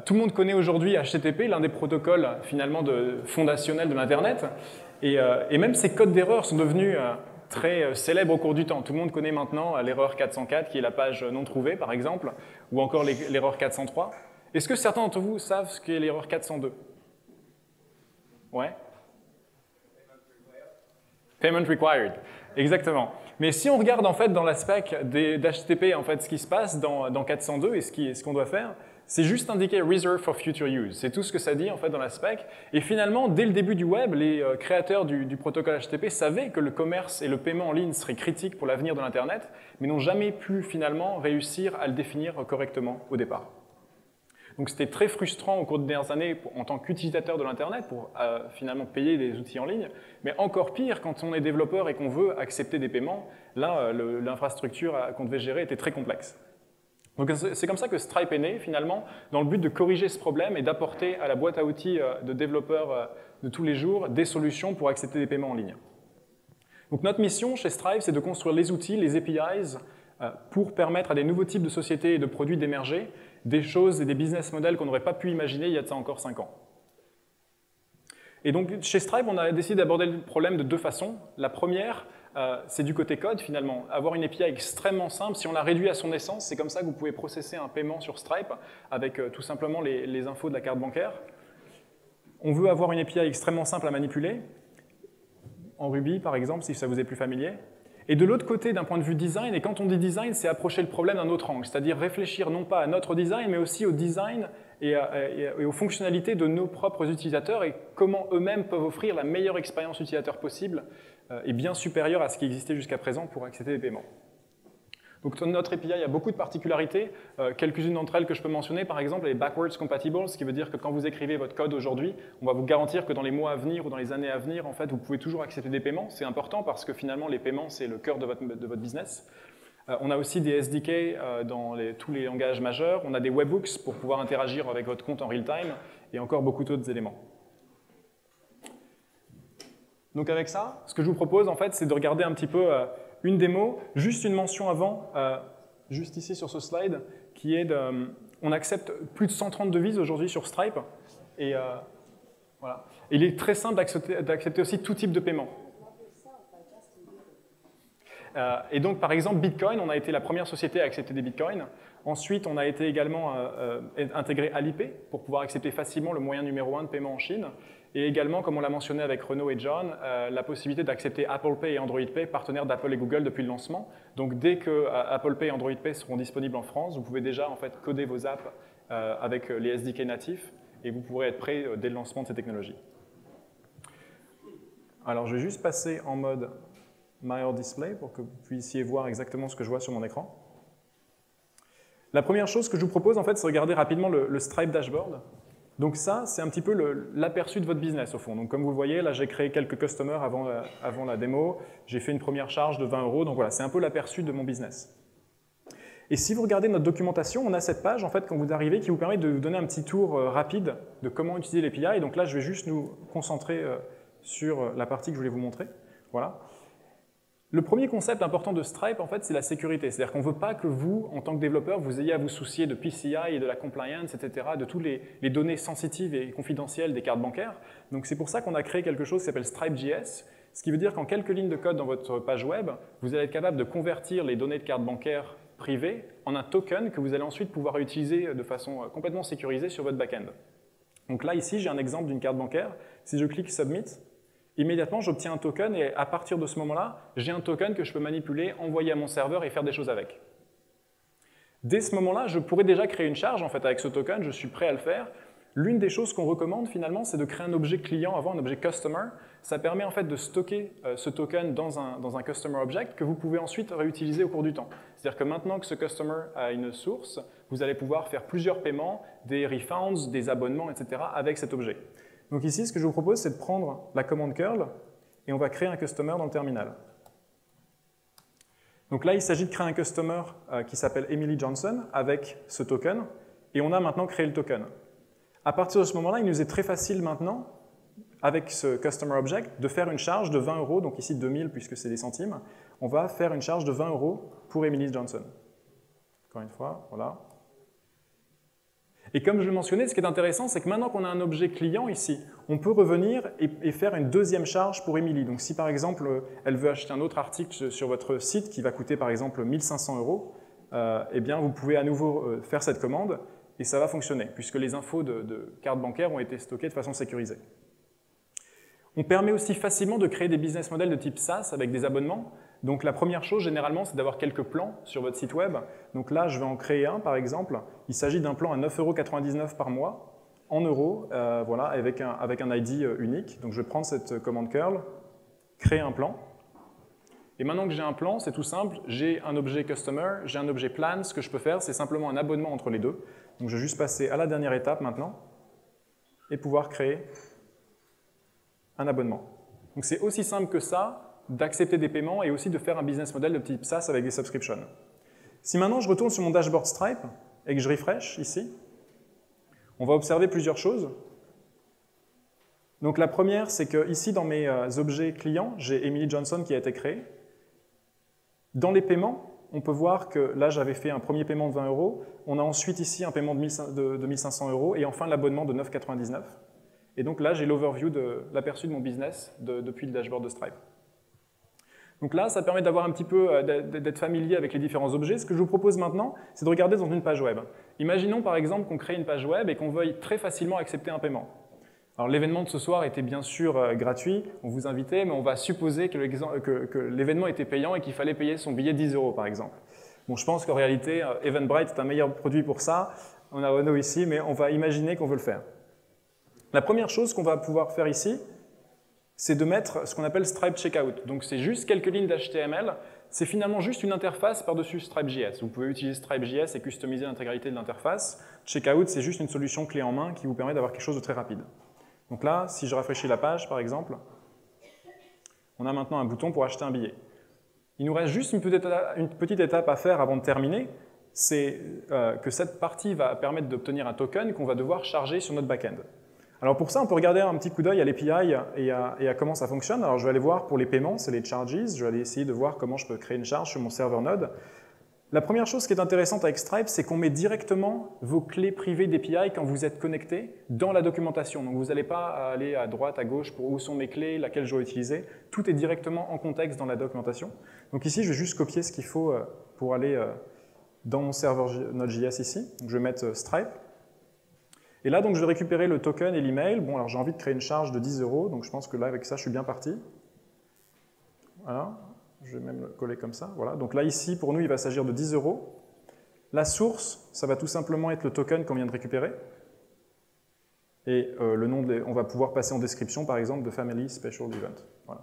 Tout le monde connaît aujourd'hui HTTP, l'un des protocoles finalement fondationnels de l'Internet. Et même ces codes d'erreur sont devenus très célèbres au cours du temps. Tout le monde connaît maintenant l'erreur 404 qui est la page non trouvée par exemple, ou encore l'erreur 403. Est-ce que certains d'entre vous savent ce qu'est l'erreur 402? Ouais. Payment required, exactement. Mais si on regarde en fait dans la spec d'HTTP, en fait, ce qui se passe dans 402 et ce qu'on doit faire, c'est juste indiquer reserve for future use. C'est tout ce que ça dit en fait dans la spec. Et finalement, dès le début du web, les créateurs du protocole HTTP savaient que le commerce et le paiement en ligne seraient critiques pour l'avenir de l'Internet, mais n'ont jamais pu finalement réussir à le définir correctement au départ. Donc c'était très frustrant au cours des dernières années en tant qu'utilisateur de l'Internet pour finalement payer des outils en ligne, mais encore pire quand on est développeur et qu'on veut accepter des paiements, là l'infrastructure qu'on devait gérer était très complexe. Donc c'est comme ça que Stripe est né finalement, dans le but de corriger ce problème et d'apporter à la boîte à outils de développeurs de tous les jours des solutions pour accepter des paiements en ligne. Donc notre mission chez Stripe, c'est de construire les outils, les APIs, pour permettre à des nouveaux types de sociétés et de produits d'émerger, des choses et des business models qu'on n'aurait pas pu imaginer il y a de ça encore 5 ans. Et donc chez Stripe, on a décidé d'aborder le problème de deux façons. La première, c'est du côté code finalement. Avoir une API extrêmement simple, si on la réduit à son essence, c'est comme ça que vous pouvez processer un paiement sur Stripe avec tout simplement les infos de la carte bancaire. On veut avoir une API extrêmement simple à manipuler, en Ruby par exemple, si ça vous est plus familier. Et de l'autre côté, d'un point de vue design, et quand on dit design, c'est approcher le problème d'un autre angle, c'est-à-dire réfléchir non pas à notre design, mais aussi au design et aux fonctionnalités de nos propres utilisateurs et comment eux-mêmes peuvent offrir la meilleure expérience utilisateur possible et bien supérieure à ce qui existait jusqu'à présent pour accepter des paiements. Donc notre API a beaucoup de particularités, quelques-unes d'entre elles que je peux mentionner, par exemple les backwards compatible, ce qui veut dire que quand vous écrivez votre code aujourd'hui, on va vous garantir que dans les mois à venir ou dans les années à venir, en fait, vous pouvez toujours accepter des paiements. C'est important parce que finalement les paiements c'est le cœur de votre business. On a aussi des SDK dans tous les langages majeurs, on a des webhooks pour pouvoir interagir avec votre compte en real time et encore beaucoup d'autres éléments. Donc avec ça, ce que je vous propose, en fait, c'est de regarder un petit peu une démo, juste une mention avant, juste ici sur ce slide, qui est de... on accepte plus de 130 devises aujourd'hui sur Stripe, et voilà. Et il est très simple d'accepter aussi tout type de paiement. Et donc, par exemple, Bitcoin, on a été la première société à accepter des Bitcoins. Ensuite, on a été également intégré à l'IP pour pouvoir accepter facilement le moyen numéro 1 de paiement en Chine. Et également, comme on l'a mentionné avec Renaud et John, la possibilité d'accepter Apple Pay et Android Pay, partenaires d'Apple et Google depuis le lancement. Donc, dès que Apple Pay et Android Pay seront disponibles en France, vous pouvez déjà en fait coder vos apps avec les SDK natifs et vous pourrez être prêt dès le lancement de ces technologies. Alors, je vais juste passer en mode Mirror Display pour que vous puissiez voir exactement ce que je vois sur mon écran. La première chose que je vous propose, en fait, c'est de regarder rapidement le Stripe Dashboard. Donc ça, c'est un petit peu l'aperçu de votre business, au fond. Donc comme vous le voyez, là, j'ai créé quelques customers avant la démo. J'ai fait une première charge de 20 €. Donc voilà, c'est un peu l'aperçu de mon business. Et si vous regardez notre documentation, on a cette page, en fait, quand vous arrivez, qui vous permet de vous donner un petit tour rapide de comment utiliser l'API. Et donc là, je vais juste nous concentrer sur la partie que je voulais vous montrer. Voilà. Le premier concept important de Stripe, en fait, c'est la sécurité. C'est-à-dire qu'on ne veut pas que vous, en tant que développeur, vous ayez à vous soucier de PCI et de la compliance, etc., de toutes les données sensitives et confidentielles des cartes bancaires. Donc c'est pour ça qu'on a créé quelque chose qui s'appelle Stripe.js, ce qui veut dire qu'en quelques lignes de code dans votre page web, vous allez être capable de convertir les données de cartes bancaires privées en un token que vous allez ensuite pouvoir utiliser de façon complètement sécurisée sur votre back-end. Donc là, ici, j'ai un exemple d'une carte bancaire. Si je clique Submit, immédiatement, j'obtiens un token et à partir de ce moment-là, j'ai un token que je peux manipuler, envoyer à mon serveur et faire des choses avec. Dès ce moment-là, je pourrais déjà créer une charge en fait, avec ce token, je suis prêt à le faire. L'une des choses qu'on recommande finalement, c'est de créer un objet client avant un objet customer. Ça permet en fait de stocker ce token dans un customer object que vous pouvez ensuite réutiliser au cours du temps. C'est-à-dire que maintenant que ce customer a une source, vous allez pouvoir faire plusieurs paiements, des refunds, des abonnements, etc. avec cet objet. Donc ici, ce que je vous propose, c'est de prendre la commande curl et on va créer un customer dans le terminal. Donc là, il s'agit de créer un customer qui s'appelle Emily Johnson avec ce token et on a maintenant créé le token. À partir de ce moment-là, il nous est très facile maintenant, avec ce customer object, de faire une charge de 20 €, donc ici 2000 puisque c'est des centimes. On va faire une charge de 20 € pour Emily Johnson. Encore une fois, voilà. Et comme je le mentionnais, ce qui est intéressant, c'est que maintenant qu'on a un objet client ici, on peut revenir et faire une deuxième charge pour Emily. Donc si par exemple, elle veut acheter un autre article sur votre site qui va coûter par exemple 1500 €, eh bien vous pouvez à nouveau faire cette commande et ça va fonctionner, puisque les infos de carte bancaire ont été stockées de façon sécurisée. On permet aussi facilement de créer des business models de type SaaS avec des abonnements. Donc la première chose, généralement, c'est d'avoir quelques plans sur votre site web. Donc là, je vais en créer un, par exemple. Il s'agit d'un plan à 9,99 € par mois, en euros, voilà, avec un ID unique. Donc je vais prendre cette commande curl, créer un plan. Et maintenant que j'ai un plan, c'est tout simple. J'ai un objet customer, j'ai un objet plan. Ce que je peux faire, c'est simplement un abonnement entre les deux. Donc je vais juste passer à la dernière étape maintenant et pouvoir créer un abonnement. Donc c'est aussi simple que ça, d'accepter des paiements et aussi de faire un business model de type SaaS avec des subscriptions. Si maintenant je retourne sur mon dashboard Stripe et que je refresh ici, on va observer plusieurs choses. Donc la première, c'est que ici dans mes objets clients, j'ai Emily Johnson qui a été créée. Dans les paiements, on peut voir que là j'avais fait un premier paiement de 20 €, on a ensuite ici un paiement de 1500 € et enfin l'abonnement de 9,99 €. Et donc là j'ai l'overview de l'aperçu de mon business depuis le dashboard de Stripe. Donc là, ça permet d'avoir un petit peu, d'être familier avec les différents objets. Ce que je vous propose maintenant, c'est de regarder dans une page web. Imaginons par exemple qu'on crée une page web et qu'on veuille très facilement accepter un paiement. Alors l'événement de ce soir était bien sûr gratuit, on vous invitait, mais on va supposer que l'événement était payant et qu'il fallait payer son billet 10 € par exemple. Bon, je pense qu'en réalité, Eventbrite est un meilleur produit pour ça. On a Renaud ici, mais on va imaginer qu'on veut le faire. La première chose qu'on va pouvoir faire ici, c'est de mettre ce qu'on appelle Stripe Checkout. Donc c'est juste quelques lignes d'HTML, c'est finalement juste une interface par-dessus Stripe.js. Vous pouvez utiliser Stripe.js et customiser l'intégralité de l'interface. Checkout, c'est juste une solution clé en main qui vous permet d'avoir quelque chose de très rapide. Donc là, si je rafraîchis la page par exemple, on a maintenant un bouton pour acheter un billet. Il nous reste juste une petite étape à faire avant de terminer, c'est que cette partie va permettre d'obtenir un token qu'on va devoir charger sur notre back-end. Alors pour ça, on peut regarder un petit coup d'œil à l'API et à comment ça fonctionne. Alors je vais aller voir pour les paiements, c'est les charges. Je vais aller essayer de voir comment je peux créer une charge sur mon serveur Node. La première chose qui est intéressante avec Stripe, c'est qu'on met directement vos clés privées d'API quand vous êtes connecté dans la documentation. Donc vous n'allez pas aller à droite, à gauche pour où sont mes clés, laquelle je dois utiliser. Tout est directement en contexte dans la documentation. Donc ici, je vais juste copier ce qu'il faut pour aller dans mon serveur Node.js ici. Donc je vais mettre Stripe. Et là, donc, je vais récupérer le token et l'email. Bon, alors j'ai envie de créer une charge de 10 €, donc je pense que là, avec ça, je suis bien parti. Voilà, je vais même le coller comme ça. Voilà, donc là, ici, pour nous, il va s'agir de 10 €. La source, ça va tout simplement être le token qu'on vient de récupérer. Et le nom, on va pouvoir passer en description, par exemple, de Family Special Event. Voilà.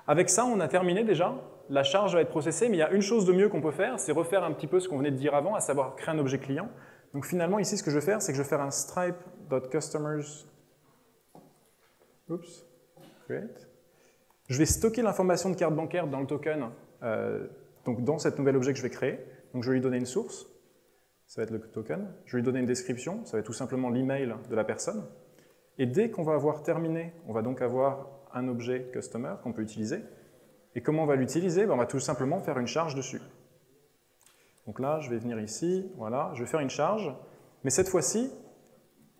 Avec ça, on a terminé déjà. La charge va être processée, mais il y a une chose de mieux qu'on peut faire, c'est refaire un petit peu ce qu'on venait de dire avant, à savoir créer un objet client. Donc finalement, ici, ce que je vais faire, c'est que je vais faire un stripe.customers. Oops, create. Je vais stocker l'information de carte bancaire dans le token, donc dans cet nouvel objet que je vais créer. Donc je vais lui donner une source, ça va être le token. Je vais lui donner une description, ça va être tout simplement l'email de la personne. Et dès qu'on va avoir terminé, on va donc avoir un objet customer qu'on peut utiliser. Et comment on va l'utiliser? On va tout simplement faire une charge dessus. Donc là, je vais venir ici, voilà, je vais faire une charge, mais cette fois-ci,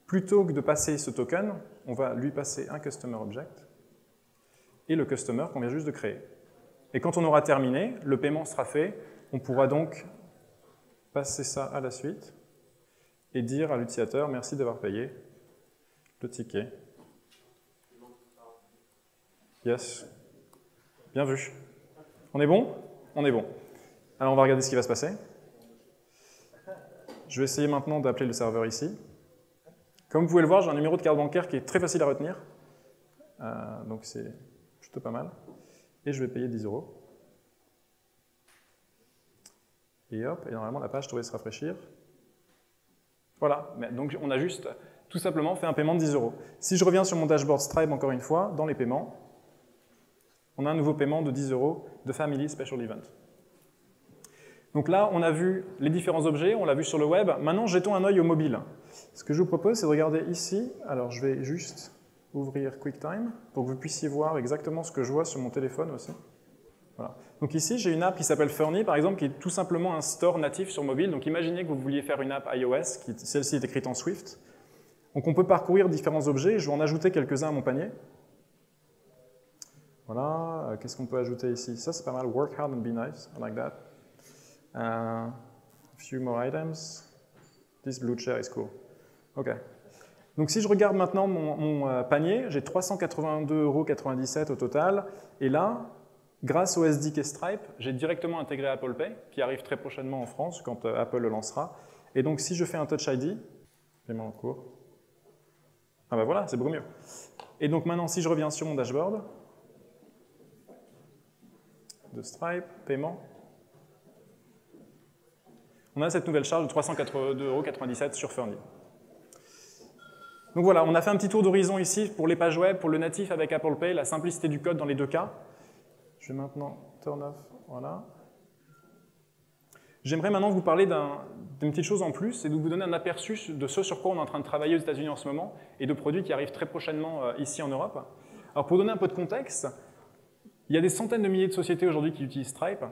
plutôt que de passer ce token, on va lui passer un customer object et le customer qu'on vient juste de créer. Et quand on aura terminé, le paiement sera fait, on pourra donc passer ça à la suite et dire à l'utilisateur merci d'avoir payé le ticket. Yes. Bien vu. On est bon? On est bon. Alors on va regarder ce qui va se passer. Je vais essayer maintenant d'appeler le serveur ici. Comme vous pouvez le voir, j'ai un numéro de carte bancaire qui est très facile à retenir. Donc c'est plutôt pas mal. Et je vais payer 10 €. Et hop, et normalement la page devrait se rafraîchir. Voilà, donc on a juste tout simplement fait un paiement de 10 €. Si je reviens sur mon dashboard Stripe encore une fois, dans les paiements, on a un nouveau paiement de 10 € de Family Special Event. Donc là, on a vu les différents objets, on l'a vu sur le web. Maintenant, jetons un œil au mobile. Ce que je vous propose, c'est de regarder ici. Alors, je vais juste ouvrir QuickTime pour que vous puissiez voir exactement ce que je vois sur mon téléphone aussi. Voilà. Donc ici, j'ai une app qui s'appelle Fernie, par exemple, qui est tout simplement un store natif sur mobile. Donc imaginez que vous vouliez faire une app iOS, celle-ci est écrite en Swift. Donc on peut parcourir différents objets. Je vais en ajouter quelques-uns à mon panier. Voilà. Qu'est-ce qu'on peut ajouter ici? Ça, c'est pas mal. Work hard and be nice. I like that. A few more items. This blue chair is cool. OK. Donc si je regarde maintenant mon panier, j'ai 382,97 € au total. Et là, grâce au SDK Stripe, j'ai directement intégré Apple Pay, qui arrive très prochainement en France, quand Apple le lancera. Et donc si je fais un Touch ID, paiement en cours. Ah ben voilà, c'est beaucoup mieux. Et donc maintenant, si je reviens sur mon dashboard, de Stripe, paiement, on a cette nouvelle charge de 382,97 € sur Fernie. Donc voilà, on a fait un petit tour d'horizon ici pour les pages web, pour le natif avec Apple Pay, la simplicité du code dans les deux cas. Je vais maintenant turn off, voilà. J'aimerais maintenant vous parler d'une petite chose en plus, et de vous donner un aperçu de ce sur quoi on est en train de travailler aux États-Unis en ce moment, et de produits qui arrivent très prochainement ici en Europe. Alors pour donner un peu de contexte, il y a des centaines de milliers de sociétés aujourd'hui qui utilisent Stripe,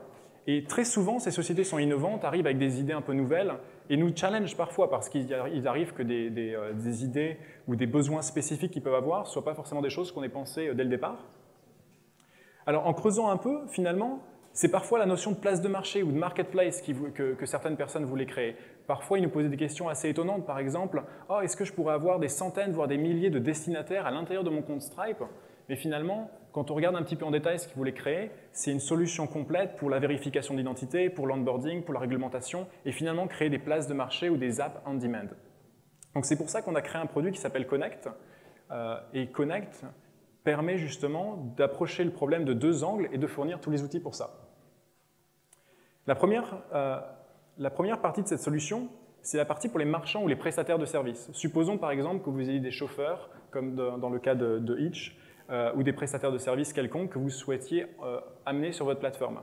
et très souvent, ces sociétés sont innovantes, arrivent avec des idées un peu nouvelles, et nous challengent parfois parce qu'il arrive que des idées ou des besoins spécifiques qu'ils peuvent avoir ne soient pas forcément des choses qu'on ait pensées dès le départ. Alors en creusant un peu, finalement, c'est parfois la notion de place de marché ou de marketplace que certaines personnes voulaient créer. Parfois, ils nous posaient des questions assez étonnantes, par exemple, « Oh, est-ce que je pourrais avoir des centaines, voire des milliers de destinataires à l'intérieur de mon compte Stripe ?» Mais finalement, quand on regarde un petit peu en détail ce qu'ils voulaient créer, c'est une solution complète pour la vérification d'identité, pour l'onboarding, pour la réglementation, et finalement créer des places de marché ou des apps on demand. Donc c'est pour ça qu'on a créé un produit qui s'appelle Connect, et Connect permet justement d'approcher le problème de deux angles et de fournir tous les outils pour ça. La première partie de cette solution, c'est la partie pour les marchands ou les prestataires de services. Supposons par exemple que vous ayez des chauffeurs, comme dans le cas de Hitch, ou des prestataires de services quelconques que vous souhaitiez amener sur votre plateforme.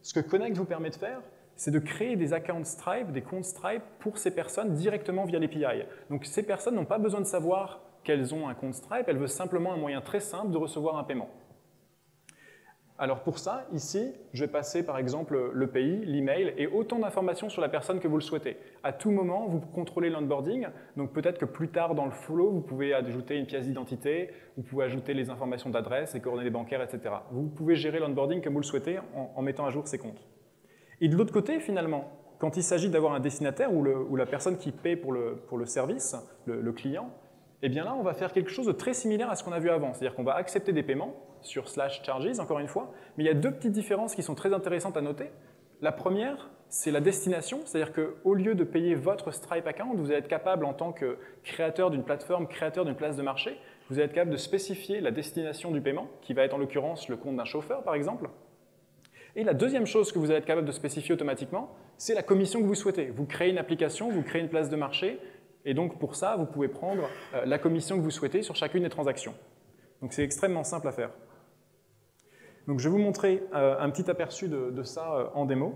Ce que Connect vous permet de faire, c'est de créer des accounts Stripe, des comptes Stripe pour ces personnes directement via l'API. Donc ces personnes n'ont pas besoin de savoir qu'elles ont un compte Stripe, elle veut simplement un moyen très simple de recevoir un paiement. Alors pour ça, ici, je vais passer par exemple le pays, l'email et autant d'informations sur la personne que vous le souhaitez. À tout moment, vous contrôlez l'onboarding, donc peut-être que plus tard dans le flow, vous pouvez ajouter une pièce d'identité, vous pouvez ajouter les informations d'adresse, les coordonnées bancaires, etc. Vous pouvez gérer l'onboarding comme vous le souhaitez en mettant à jour ces comptes. Et de l'autre côté, finalement, quand il s'agit d'avoir un destinataire ou la personne qui paie pour le service, le client, eh bien là, on va faire quelque chose de très similaire à ce qu'on a vu avant. C'est-à-dire qu'on va accepter des paiements sur /charges, encore une fois, mais il y a deux petites différences qui sont très intéressantes à noter. La première, c'est la destination, c'est-à-dire qu'au lieu de payer votre Stripe account, vous allez être capable, en tant que créateur d'une plateforme, créateur d'une place de marché, vous allez être capable de spécifier la destination du paiement, qui va être en l'occurrence le compte d'un chauffeur, par exemple. Et la deuxième chose que vous allez être capable de spécifier automatiquement, c'est la commission que vous souhaitez. Vous créez une application, vous créez une place de marché, et donc pour ça, vous pouvez prendre la commission que vous souhaitez sur chacune des transactions. Donc c'est extrêmement simple à faire. Donc je vais vous montrer un petit aperçu de ça en démo.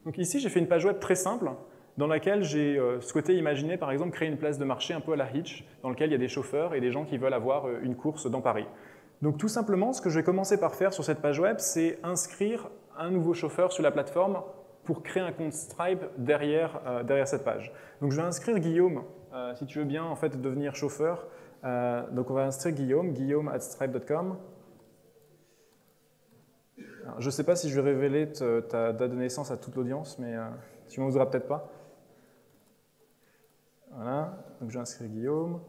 Donc ici, j'ai fait une page web très simple dans laquelle j'ai souhaité imaginer, par exemple, créer une place de marché un peu à la Hitch, dans laquelle il y a des chauffeurs et des gens qui veulent avoir une course dans Paris. Donc tout simplement, ce que je vais commencer par faire sur cette page web, c'est inscrire un nouveau chauffeur sur la plateforme pour créer un compte Stripe derrière cette page. Donc je vais inscrire Guillaume, si tu veux bien en fait devenir chauffeur. Donc on va inscrire guillaume@stripe.com. Je ne sais pas si je vais révéler ta date de naissance à toute l'audience, mais tu m'en voudras peut-être pas. Voilà, donc je vais inscrire Guillaume.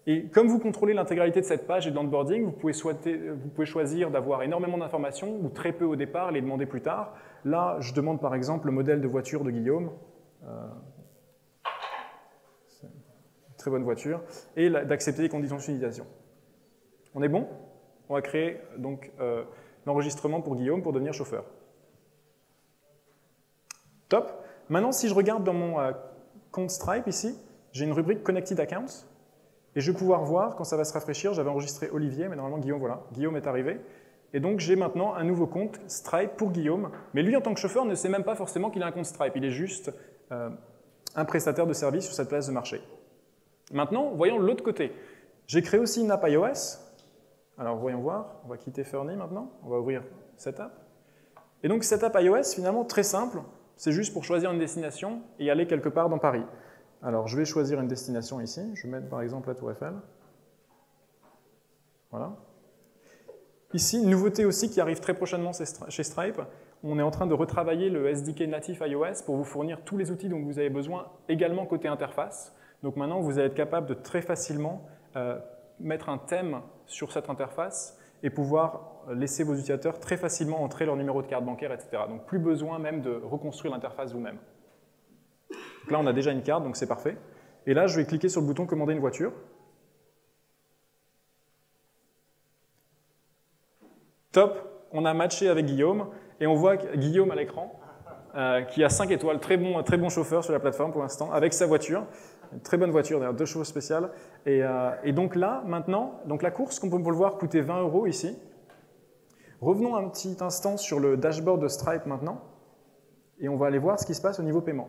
Et comme vous contrôlez l'intégralité de cette page et de l'onboarding, vous pouvez choisir d'avoir énormément d'informations ou très peu au départ, les demander plus tard. Là, je demande par exemple le modèle de voiture de Guillaume. C'est une très bonne voiture. Et d'accepter les conditions d'utilisation. On est bon? On va créer donc l'enregistrement pour Guillaume pour devenir chauffeur. Top. Maintenant, si je regarde dans mon compte Stripe ici, j'ai une rubrique Connected Accounts. Et je vais pouvoir voir, quand ça va se rafraîchir, j'avais enregistré Olivier, mais normalement Guillaume, voilà, Guillaume est arrivé. Et donc j'ai maintenant un nouveau compte Stripe pour Guillaume. Mais lui, en tant que chauffeur, ne sait même pas forcément qu'il a un compte Stripe. Il est juste un prestataire de service sur cette place de marché. Maintenant, voyons l'autre côté. J'ai créé aussi une app iOS. Alors voyons voir, on va quitter Fernie maintenant. On va ouvrir cette app. Et donc cette app iOS, finalement, très simple. C'est juste pour choisir une destination et aller quelque part dans Paris. Alors, je vais choisir une destination ici. Je vais mettre par exemple la Tour Eiffel. Voilà. Ici, une nouveauté aussi qui arrive très prochainement chez Stripe. On est en train de retravailler le SDK natif iOS pour vous fournir tous les outils dont vous avez besoin, également côté interface. Donc maintenant, vous allez être capable de très facilement mettre un thème sur cette interface et pouvoir laisser vos utilisateurs très facilement entrer leur numéro de carte bancaire, etc. Donc plus besoin même de reconstruire l'interface vous-même. Donc là, on a déjà une carte, donc c'est parfait. Et là, je vais cliquer sur le bouton « Commander une voiture ». Top, on a matché avec Guillaume, et on voit Guillaume à l'écran, qui a 5 étoiles, très bon chauffeur sur la plateforme pour l'instant, avec sa voiture. Une très bonne voiture, d'ailleurs, 2 chevaux spéciales. Et donc là, maintenant, donc la course, comme on peut le voir, coûtait 20 € ici. Revenons un petit instant sur le dashboard de Stripe maintenant, et on va aller voir ce qui se passe au niveau paiement.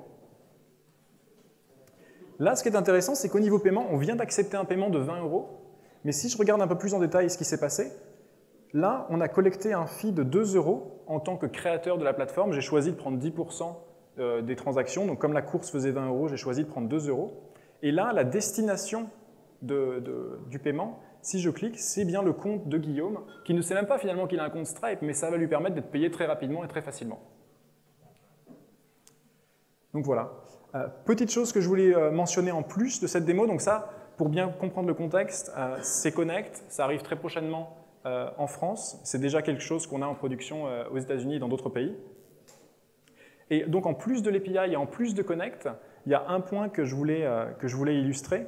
Là, ce qui est intéressant, c'est qu'au niveau paiement, on vient d'accepter un paiement de 20 €, mais si je regarde un peu plus en détail ce qui s'est passé, là, on a collecté un fee de 2 € en tant que créateur de la plateforme. J'ai choisi de prendre 10% des transactions, donc comme la course faisait 20 €, j'ai choisi de prendre 2 €. Et là, la destination du paiement, si je clique, c'est bien le compte de Guillaume, qui ne sait même pas finalement qu'il a un compte Stripe, mais ça va lui permettre d'être payé très rapidement et très facilement. Donc voilà. Petite chose que je voulais mentionner en plus de cette démo, donc ça, pour bien comprendre le contexte, c'est Connect, ça arrive très prochainement en France, c'est déjà quelque chose qu'on a en production aux États-Unis et dans d'autres pays. Et donc en plus de l'API et en plus de Connect, il y a un point que je voulais illustrer,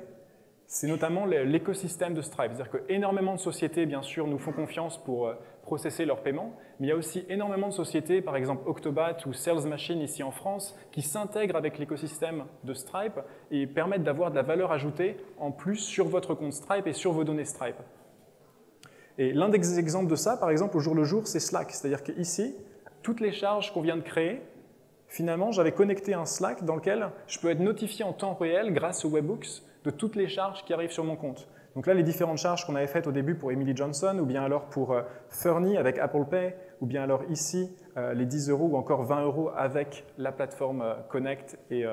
c'est notamment l'écosystème de Stripe. C'est-à-dire qu'énormément de sociétés, bien sûr, nous font confiance pour processer leurs paiements, mais il y a aussi énormément de sociétés, par exemple Octobat ou Sales Machine ici en France, qui s'intègrent avec l'écosystème de Stripe et permettent d'avoir de la valeur ajoutée en plus sur votre compte Stripe et sur vos données Stripe. Et l'un des exemples de ça, par exemple, au jour le jour, c'est Slack. C'est-à-dire qu'ici, toutes les charges qu'on vient de créer, finalement, j'avais connecté un Slack dans lequel je peux être notifié en temps réel grâce aux webhooks de toutes les charges qui arrivent sur mon compte. Donc là, les différentes charges qu'on avait faites au début pour Emily Johnson, ou bien alors pour Fernie avec Apple Pay, ou bien alors ici, les 10 € ou encore 20 € avec la plateforme Connect et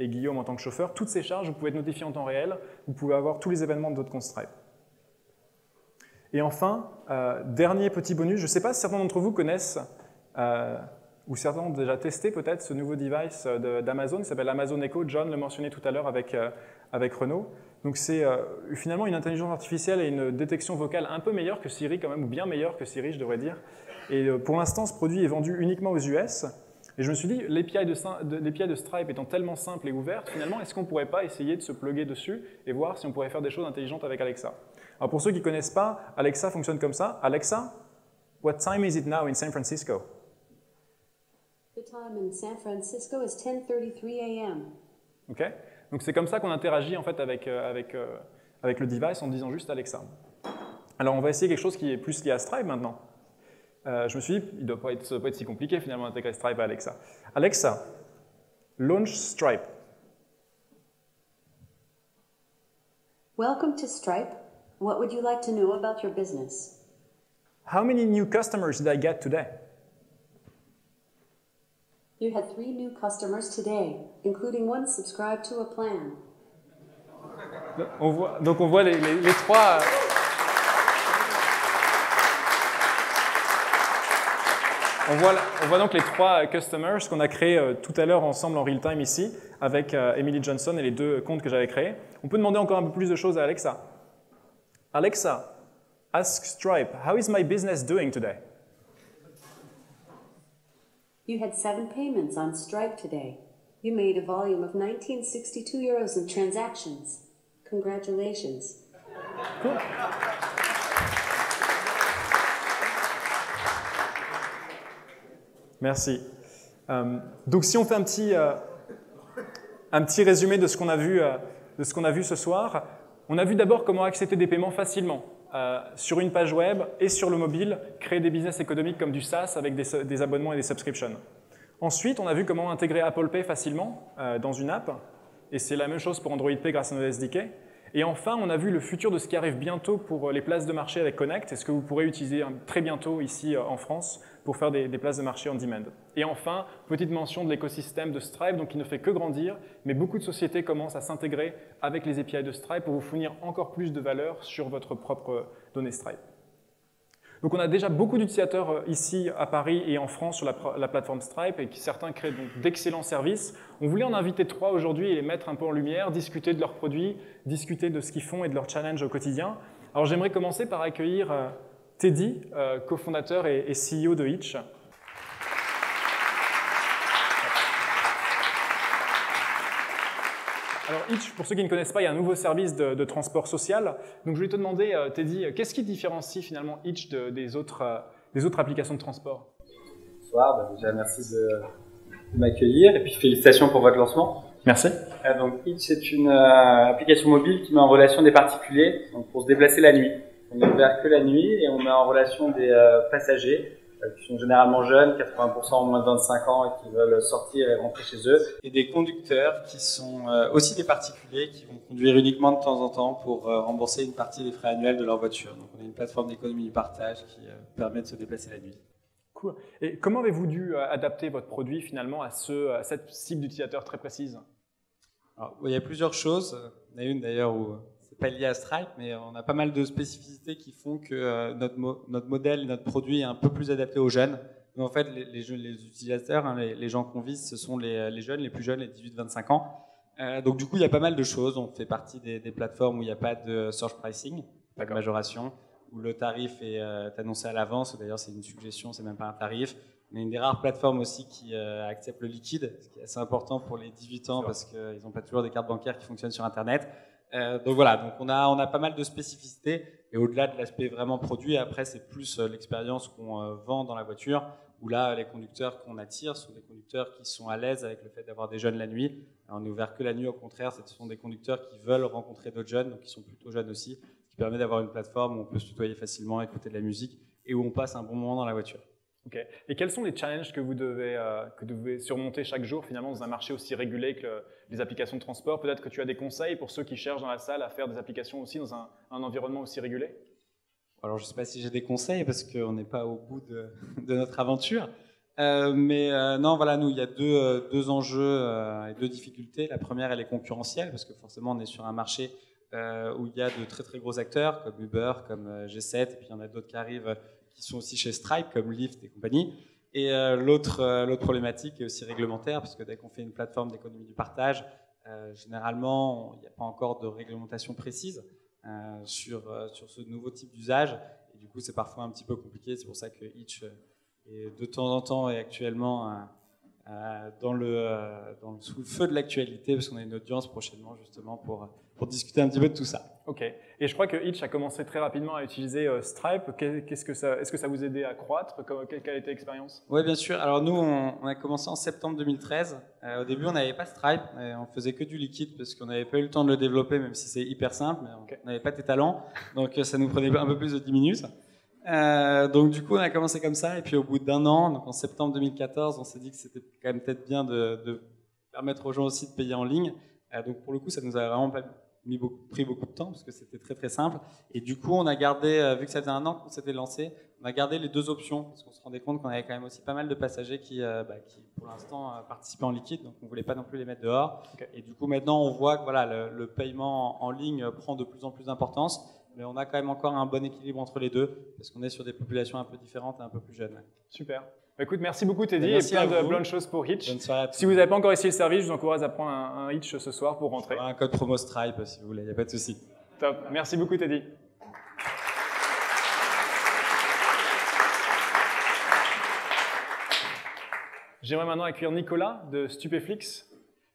Guillaume en tant que chauffeur, toutes ces charges, vous pouvez être notifié en temps réel, vous pouvez avoir tous les événements de votre compte Stripe. Et enfin, dernier petit bonus, je ne sais pas si certains d'entre vous connaissent, ou certains ont déjà testé peut-être ce nouveau device d'Amazon, qui s'appelle Amazon Echo. John le mentionnait tout à l'heure avec Renaud. Donc c'est finalement une intelligence artificielle et une détection vocale un peu meilleure que Siri quand même, ou bien meilleure que Siri je devrais dire. Et pour l'instant, ce produit est vendu uniquement aux US. Et je me suis dit, l'API de Stripe étant tellement simple et ouverte, finalement, est-ce qu'on ne pourrait pas essayer de se plugger dessus et voir si on pourrait faire des choses intelligentes avec Alexa? Alors pour ceux qui ne connaissent pas, Alexa fonctionne comme ça. Alexa, what time is it now in San Francisco? The time in San Francisco is 10:33 a.m. Ok. Donc c'est comme ça qu'on interagit en fait avec le device en disant juste Alexa. Alors on va essayer quelque chose qui est plus lié à Stripe maintenant. Je me suis dit, ça ne doit pas être si compliqué finalement d'intégrer Stripe à Alexa. Alexa, launch Stripe. Welcome to Stripe. What would you like to know about your business? How many new customers did I get today? You had 3 new customers today, including one subscribed to a plan. Donc on voit les trois... On voit donc les 3 customers qu'on a créés tout à l'heure ensemble en real time ici, avec Emily Johnson et les 2 comptes que j'avais créés. On peut demander encore un peu plus de choses à Alexa. Alexa, ask Stripe, how is my business doing today? You had 7 payments on Stripe today. You made a volume of 1962 euros in transactions. Congratulations. Cool. Merci. Donc si on fait un petit résumé de ce qu'on a vu ce soir, on a vu d'abord comment accepter des paiements facilement sur une page web et sur le mobile, créer des business économiques comme du SaaS avec des abonnements et des subscriptions. Ensuite, on a vu comment intégrer Apple Pay facilement dans une app, et c'est la même chose pour Android Pay grâce à nos SDK. Et enfin, on a vu le futur de ce qui arrive bientôt pour les places de marché avec Connect, et ce que vous pourrez utiliser très bientôt ici en France pour faire des places de marché on demand. Et enfin, petite mention de l'écosystème de Stripe, donc qui ne fait que grandir, mais beaucoup de sociétés commencent à s'intégrer avec les API de Stripe pour vous fournir encore plus de valeur sur votre propre donnée Stripe. Donc on a déjà beaucoup d'utilisateurs ici à Paris et en France sur la plateforme Stripe, et certains créent donc d'excellents services. On voulait en inviter 3 aujourd'hui et les mettre un peu en lumière, discuter de leurs produits, discuter de ce qu'ils font et de leurs challenges au quotidien. Alors j'aimerais commencer par accueillir Teddy, cofondateur et CEO de Hitch. Alors Hitch, pour ceux qui ne connaissent pas, il y a un nouveau service de transport social. Donc je voulais te demander, Teddy, qu'est-ce qui différencie finalement Hitch des autres applications de transport? Bonsoir, déjà merci de m'accueillir et puis félicitations pour votre lancement. Merci. Donc Hitch est une application mobile qui met en relation des particuliers pour se déplacer la nuit. On n'est ouvert que la nuit et on met en relation des passagers qui sont généralement jeunes, 80% moins de 25 ans et qui veulent sortir et rentrer chez eux. Et des conducteurs qui sont aussi des particuliers qui vont conduire uniquement de temps en temps pour rembourser une partie des frais annuels de leur voiture. Donc on a une plateforme d'économie du partage qui permet de se déplacer la nuit. Cool. Et comment avez-vous dû adapter votre produit finalement à cette cible d'utilisateurs très précise? Alors, il y a plusieurs choses. Il y en a une d'ailleurs où c'est pas lié à Stripe, mais on a pas mal de spécificités qui font que notre modèle, notre produit est un peu plus adapté aux jeunes. Mais en fait, les utilisateurs, les gens qu'on vise, ce sont les jeunes, les plus jeunes, les 18-25 ans. Donc du coup, il y a pas mal de choses. On fait partie des plateformes où il n'y a pas de surge pricing, pas de majoration, où le tarif est annoncé à l'avance. D'ailleurs, c'est une suggestion, c'est même pas un tarif. On est une des rares plateformes aussi qui accepte le liquide, ce qui est assez important pour les 18 ans parce qu'ils n'ont pas toujours des cartes bancaires qui fonctionnent sur Internet. Donc voilà, donc on a pas mal de spécificités, et au-delà de l'aspect vraiment produit, après c'est plus l'expérience qu'on vend dans la voiture, où là les conducteurs qu'on attire sont des conducteurs qui sont à l'aise avec le fait d'avoir des jeunes la nuit. Alors, on n'est ouvert que la nuit, au contraire, ce sont des conducteurs qui veulent rencontrer d'autres jeunes, donc qui sont plutôt jeunes aussi, ce qui permet d'avoir une plateforme où on peut se tutoyer facilement, écouter de la musique et où on passe un bon moment dans la voiture. Ok. Et quels sont les challenges que vous devez surmonter chaque jour finalement dans un marché aussi régulé que les applications de transport? Peut-être que tu as des conseils pour ceux qui cherchent dans la salle à faire des applications aussi dans un environnement aussi régulé? Alors je ne sais pas si j'ai des conseils parce qu'on n'est pas au bout de notre aventure. Non, voilà, nous, il y a deux enjeux et deux difficultés. La première, elle est concurrentielle parce que forcément, on est sur un marché où il y a de très très gros acteurs comme Uber, comme G7, et puis il y en a d'autres qui arrivent qui sont aussi chez Stripe, comme Lyft et compagnie. Et l'autre problématique est aussi réglementaire, parce que dès qu'on fait une plateforme d'économie du partage, généralement, il n'y a pas encore de réglementation précise sur ce nouveau type d'usage. Et du coup, c'est parfois un petit peu compliqué. C'est pour ça que Hitch est de temps en temps et actuellement sous le feu de l'actualité, parce qu'on a une audience prochainement justement pour discuter un petit peu de tout ça. Ok. Et je crois que Hitch a commencé très rapidement à utiliser Stripe. Est-ce que ça vous a aidé à croître? Quelle a été l'expérience? Oui, bien sûr. Alors nous, on a commencé en septembre 2013. Au début, on n'avait pas Stripe. On faisait que du liquide parce qu'on n'avait pas eu le temps de le développer, même si c'est hyper simple. Mais on n'avait pas tes talents. Donc ça nous prenait un peu plus de 10 minutes. Donc du coup, on a commencé comme ça. Et puis au bout d'un an, donc en septembre 2014, on s'est dit que c'était quand même peut-être bien de permettre aux gens aussi de payer en ligne. Donc pour le coup, ça nous a vraiment pas pris beaucoup de temps parce que c'était très très simple. Et du coup, on a gardé, vu que ça faisait un an qu'on s'était lancé, on a gardé les deux options parce qu'on se rendait compte qu'on avait quand même aussi pas mal de passagers qui pour l'instant participaient en liquide, donc on voulait pas non plus les mettre dehors. Okay. Et du coup, maintenant, on voit que voilà, le paiement en ligne prend de plus en plus d'importance, mais on a quand même encore un bon équilibre entre les deux parce qu'on est sur des populations un peu différentes et un peu plus jeunes. Super. Écoute, merci beaucoup Teddy, et plein de choses pour Hitch. Bonne soirée. Si vous n'avez pas encore essayé le service, je vous encourage à prendre un Hitch ce soir pour rentrer. Un code promo Stripe si vous voulez, il n'y a pas de souci. Top, merci beaucoup Teddy. J'aimerais maintenant accueillir Nicolas de Stupéflix.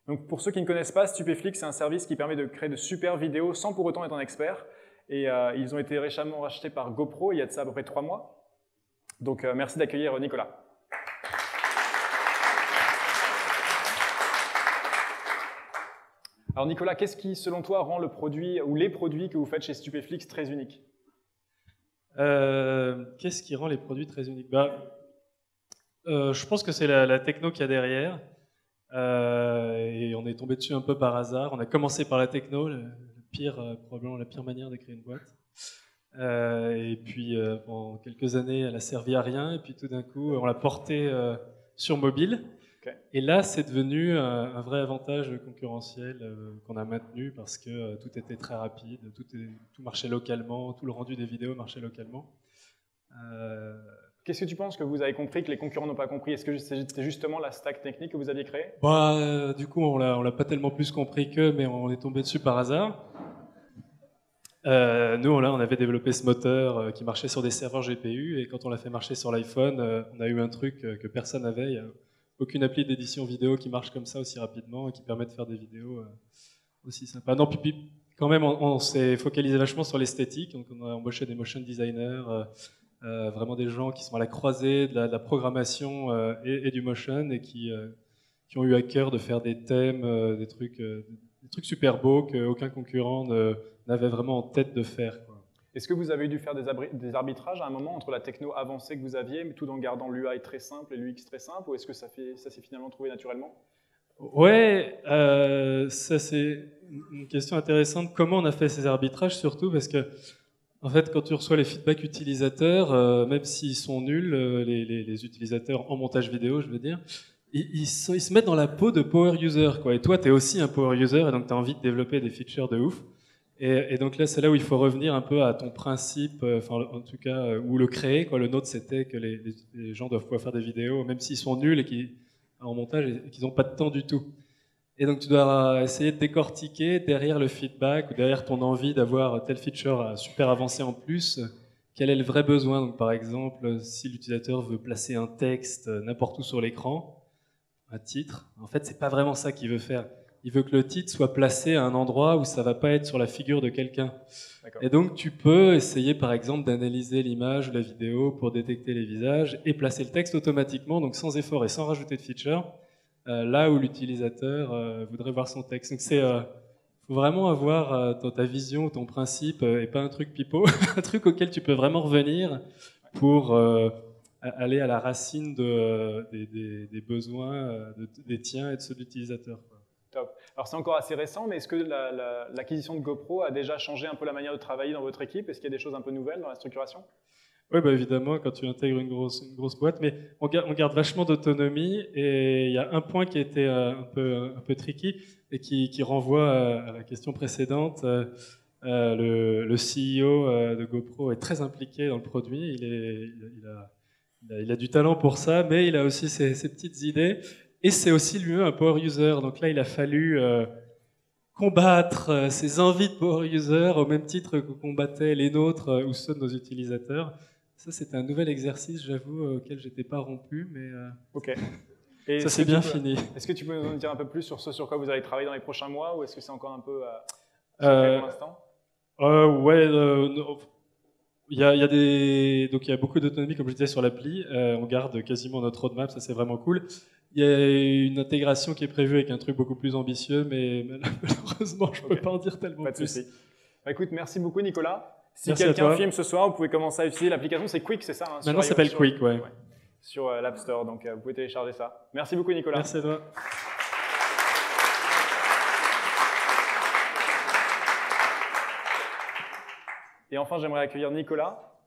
Donc pour ceux qui ne connaissent pas, Stupéflix, c'est un service qui permet de créer de super vidéos sans pour autant être un expert. Et ils ont été récemment rachetés par GoPro il y a de ça à peu près 3 mois. Donc merci d'accueillir Nicolas. Alors Nicolas, qu'est-ce qui, selon toi, rend le produit ou les produits que vous faites chez Stupéflix très uniques? Qu'est-ce qui rend les produits très uniques? Je pense que c'est la techno qu'il y a derrière. Et on est tombé dessus un peu par hasard. On a commencé par la techno, probablement la pire manière de créer une boîte. Et puis pendant quelques années, elle a servi à rien. Et puis tout d'un coup, on l'a portée sur mobile. Okay. Et là, c'est devenu un vrai avantage concurrentiel qu'on a maintenu parce que tout était très rapide, tout marchait localement, tout le rendu des vidéos marchait localement. Qu'est-ce que tu penses que vous avez compris que les concurrents n'ont pas compris? Est-ce que c'était justement la stack technique que vous aviez créée? Du coup, on l'a pas tellement plus compris qu'eux, mais on est tombé dessus par hasard. Nous, on avait développé ce moteur qui marchait sur des serveurs GPU, et quand on l'a fait marcher sur l'iPhone, on a eu un truc que personne n'avait. Il n'y a aucune appli d'édition vidéo qui marche comme ça aussi rapidement et qui permet de faire des vidéos aussi sympas. Non, puis quand même, on s'est focalisé vachement sur l'esthétique. Donc, on a embauché des motion designers, vraiment des gens qui sont à la croisée de la programmation et du motion, et qui ont eu à cœur de faire des thèmes, des trucs super beaux qu'aucun concurrent n'avait vraiment en tête de faire, quoi. Est-ce que vous avez dû faire des arbitrages à un moment entre la techno avancée que vous aviez, mais tout en gardant l'UI très simple et l'UX très simple, ou est-ce que ça s'est finalement trouvé naturellement? Ouais, ça c'est une question intéressante. Comment on a fait ces arbitrages, surtout parce que en fait, quand tu reçois les feedbacks utilisateurs, même s'ils sont nuls, les utilisateurs en montage vidéo, je veux dire, ils se mettent dans la peau de power user, quoi. Et toi, tu es aussi un power user, et donc tu as envie de développer des features de ouf. Et donc là, c'est là où il faut revenir un peu à ton principe, en tout cas, ou le créer, quoi. Le nôtre, c'était que les gens doivent pouvoir faire des vidéos, même s'ils sont nuls en montage et qu'ils n'ont pas de temps du tout. Et donc tu dois essayer de décortiquer derrière le feedback ou derrière ton envie d'avoir telle feature super avancée en plus, quel est le vrai besoin. Donc par exemple, si l'utilisateur veut placer un texte n'importe où sur l'écran, un titre, en fait c'est pas vraiment ça qu'il veut faire. Il veut que le titre soit placé à un endroit où ça va pas être sur la figure de quelqu'un. Et donc tu peux essayer par exemple d'analyser l'image ou la vidéo pour détecter les visages et placer le texte automatiquement, donc sans effort et sans rajouter de feature, là où l'utilisateur voudrait voir son texte. Donc faut vraiment avoir dans ta vision, ton principe, et pas un truc pipeau, un truc auquel tu peux vraiment revenir pour aller à la racine des besoins des tiens et de ceux de l'utilisateur. Top. Alors c'est encore assez récent, mais est-ce que l'acquisition de GoPro a déjà changé un peu la manière de travailler dans votre équipe? Est-ce qu'il y a des choses un peu nouvelles dans la structuration? Oui, bah évidemment, quand tu intègres une grosse boîte, mais on garde vachement d'autonomie, et il y a un point qui a été un peu tricky et qui renvoie à la question précédente. Le CEO de GoPro est très impliqué dans le produit, il a du talent pour ça, mais il a aussi ses petites idées, et c'est aussi lui-même un power user. Donc là, il a fallu combattre ses envies de power user au même titre que combattait les nôtres ou ceux de nos utilisateurs. Ça, c'était un nouvel exercice, j'avoue, auquel je n'étais pas rompu, mais Ok. Et ça c'est bien fini. Est-ce que tu peux nous dire un peu plus sur ce sur quoi vous allez travailler dans les prochains mois, ou est-ce que c'est encore un peu secret pour l'instant? Ouais, il y a beaucoup d'autonomie, comme je disais, sur l'appli. On garde quasiment notre roadmap, ça c'est vraiment cool. Il y a une intégration qui est prévue avec un truc beaucoup plus ambitieux, mais malheureusement, je ne peux pas en dire tellement pas de plus. souci. Bah, écoute, merci beaucoup Nicolas. Si Merci quelqu'un filme ce soir, vous pouvez commencer à utiliser l'application. C'est Quick, c'est ça hein, Maintenant, ça s'appelle Quick, ouais. Sur l'App Store, donc vous pouvez télécharger ça. Merci beaucoup Nicolas. Merci à toi. Et enfin, j'aimerais accueillir Nicolas,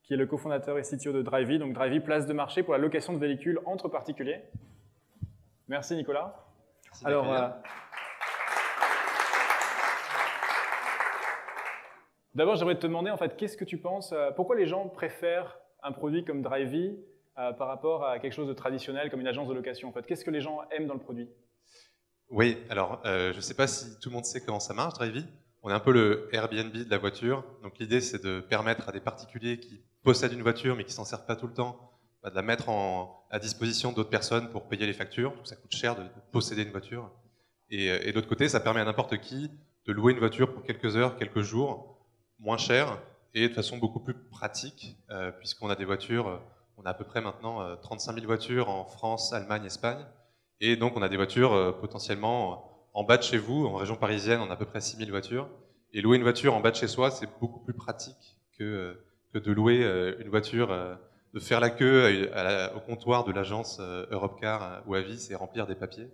qui est le cofondateur et CTO de Drivey. Donc Drivey, place de marché pour la location de véhicules entre particuliers. Merci Nicolas. Merci. Alors, d'abord, j'aimerais te demander, en fait, qu'est-ce que tu penses, pourquoi les gens préfèrent un produit comme Drivey par rapport à quelque chose de traditionnel comme une agence de location, en fait? Qu'est-ce que les gens aiment dans le produit? Oui, alors, je ne sais pas si tout le monde sait comment ça marche, Drivey. On est un peu le Airbnb de la voiture. Donc l'idée, c'est de permettre à des particuliers qui possèdent une voiture mais qui s'en servent pas tout le temps, de la mettre à disposition d'autres personnes pour payer les factures. Donc ça coûte cher de posséder une voiture. Et de l'autre côté, ça permet à n'importe qui de louer une voiture pour quelques heures, quelques jours, moins cher et de façon beaucoup plus pratique, puisqu'on a des voitures, on a à peu près maintenant 35 000 voitures en France, Allemagne, Espagne. Et donc on a des voitures potentiellement en bas de chez vous, en région parisienne, on a à peu près 6 000 voitures. Et louer une voiture en bas de chez soi, c'est beaucoup plus pratique que de louer une voiture, de faire la queue au comptoir de l'agence Europcar ou Avis et remplir des papiers.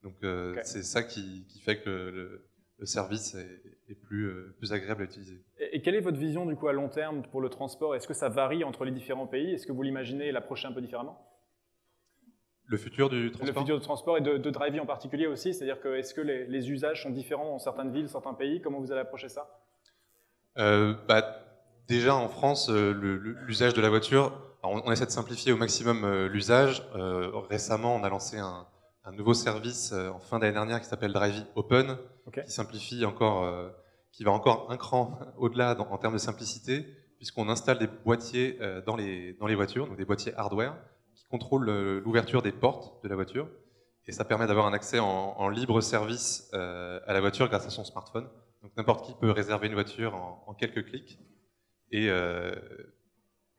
Donc c'est ça qui fait que le service est plus agréable à utiliser. Et quelle est votre vision du coup à long terme pour le transport? Est-ce que ça varie entre les différents pays? Est-ce que vous l'imaginez l'approcher un peu différemment? Le futur du transport? Le futur du transport et de Drivey en particulier aussi, c'est-à-dire que est-ce que les usages sont différents dans certaines villes, certains pays? Comment vous allez approcher ça? Déjà en France, l'usage de la voiture, on essaie de simplifier au maximum l'usage. Récemment, on a lancé un nouveau service en fin d'année dernière qui s'appelle Drivey Open, qui simplifie encore, qui va encore un cran au-delà en termes de simplicité, puisqu'on installe des boîtiers dans les voitures, donc des boîtiers hardware, qui contrôle l'ouverture des portes de la voiture, et ça permet d'avoir un accès en libre service à la voiture grâce à son smartphone. Donc n'importe qui peut réserver une voiture en quelques clics et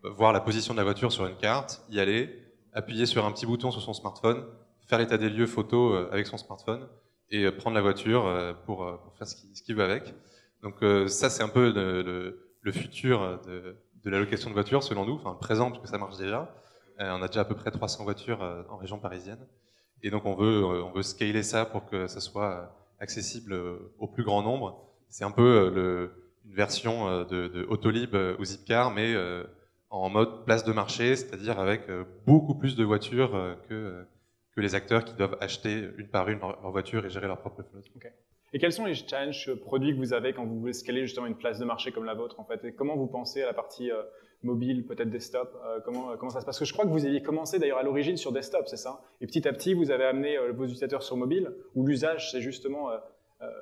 voir la position de la voiture sur une carte, y aller, appuyer sur un petit bouton sur son smartphone, faire l'état des lieux photo avec son smartphone et prendre la voiture pour faire ce qu'il veut avec. Donc ça c'est un peu le futur de la location de voitures selon nous, enfin le présent parce que ça marche déjà. On a déjà à peu près 300 voitures en région parisienne. Et donc on veut scaler ça pour que ça soit accessible au plus grand nombre. C'est un peu une version de Autolib ou Zipcar, mais en mode place de marché, c'est-à-dire avec beaucoup plus de voitures que les acteurs qui doivent acheter une par une leur voiture et gérer leur propre flotte. Okay. Et quels sont les challenges produits que vous avez quand vous voulez scaler justement une place de marché comme la vôtre en fait? Et comment vous pensez à la partie mobile, peut-être desktop, comment ça se passe? Parce que je crois que vous aviez commencé d'ailleurs à l'origine sur desktop, c'est ça? Et petit à petit, vous avez amené vos utilisateurs sur mobile, où l'usage c'est justement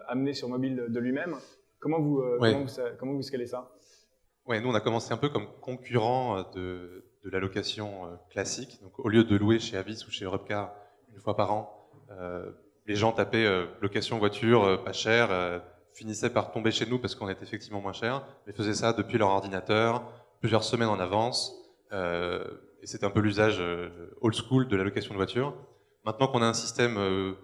amené sur mobile de lui-même. Comment vous scalez ça? Ouais, nous on a commencé un peu comme concurrent de la location classique. Donc au lieu de louer chez Avis ou chez Europcar une fois par an, les gens tapaient location voiture pas cher, finissaient par tomber chez nous parce qu'on était effectivement moins cher, mais faisaient ça depuis leur ordinateur, plusieurs semaines en avance, et c'était un peu l'usage old school de la location de voiture. Maintenant qu'on a un système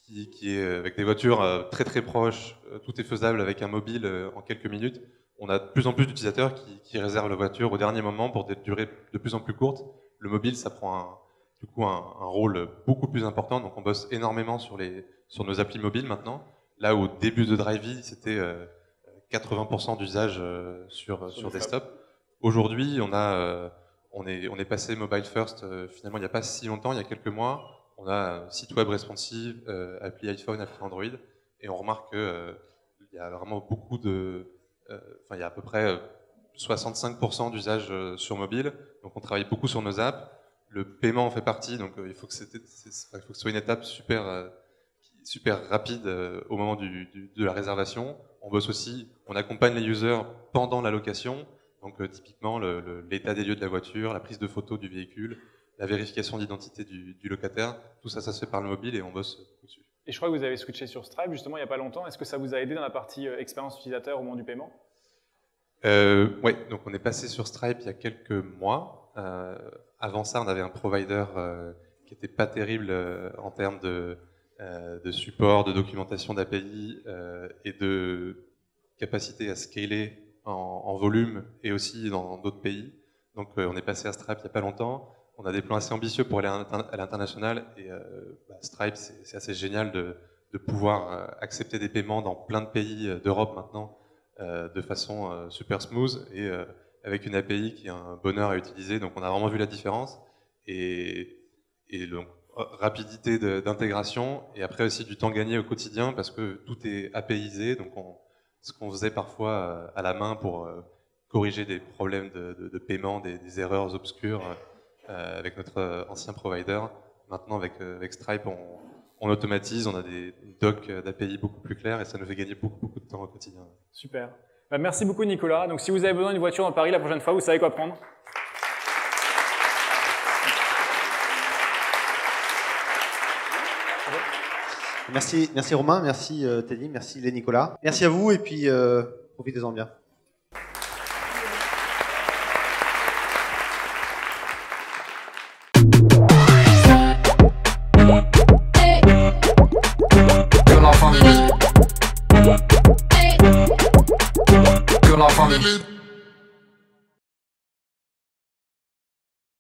qui est avec des voitures très très proches, tout est faisable avec un mobile en quelques minutes, on a de plus en plus d'utilisateurs qui réservent la voiture au dernier moment pour des durées de plus en plus courtes. Le mobile, ça prend du coup un rôle beaucoup plus important. Donc on bosse énormément sur nos applis mobiles maintenant. Là, au début de Drivey, c'était 80% d'usage sur desktop. Aujourd'hui, on est passé mobile first. Finalement, il n'y a pas si longtemps, il y a quelques mois. On a site web responsive, appli iPhone, appli Android, et on remarque qu'il y a vraiment beaucoup il y a à peu près 65% d'usage sur mobile. Donc on travaille beaucoup sur nos apps. Le paiement en fait partie, donc il faut que ce soit une étape super rapide au moment de la réservation. On bosse aussi, on accompagne les users pendant la location. Donc typiquement l'état des lieux de la voiture, la prise de photos du véhicule, la vérification d'identité du locataire, tout ça, ça se fait par le mobile et on bosse dessus. Et je crois que vous avez switché sur Stripe justement il n'y a pas longtemps. Est-ce que ça vous a aidé dans la partie expérience utilisateur au moment du paiement? Oui, donc on est passé sur Stripe il y a quelques mois. Avant ça, on avait un provider qui n'était pas terrible en termes de support, de documentation d'API et de capacité à scaler en volume et aussi dans d'autres pays. Donc on est passé à Stripe il n'y a pas longtemps. On a des plans assez ambitieux pour aller à l'international et Stripe, c'est assez génial de pouvoir accepter des paiements dans plein de pays d'Europe maintenant de façon super smooth et avec une API qui est un bonheur à utiliser. Donc on a vraiment vu la différence et donc rapidité d'intégration et après aussi du temps gagné au quotidien parce que tout est APIisé. Donc ce qu'on faisait parfois à la main pour corriger des problèmes de paiement, des erreurs obscures avec notre ancien provider. Maintenant, avec Stripe, on automatise, on a des docs d'API beaucoup plus clairs et ça nous fait gagner beaucoup de temps au quotidien. Super. Merci beaucoup, Nicolas. Donc, si vous avez besoin d'une voiture dans Paris la prochaine fois, vous savez quoi prendre. Merci Romain, merci Teddy, merci les Nicolas. Merci à vous et puis profitez-en bien.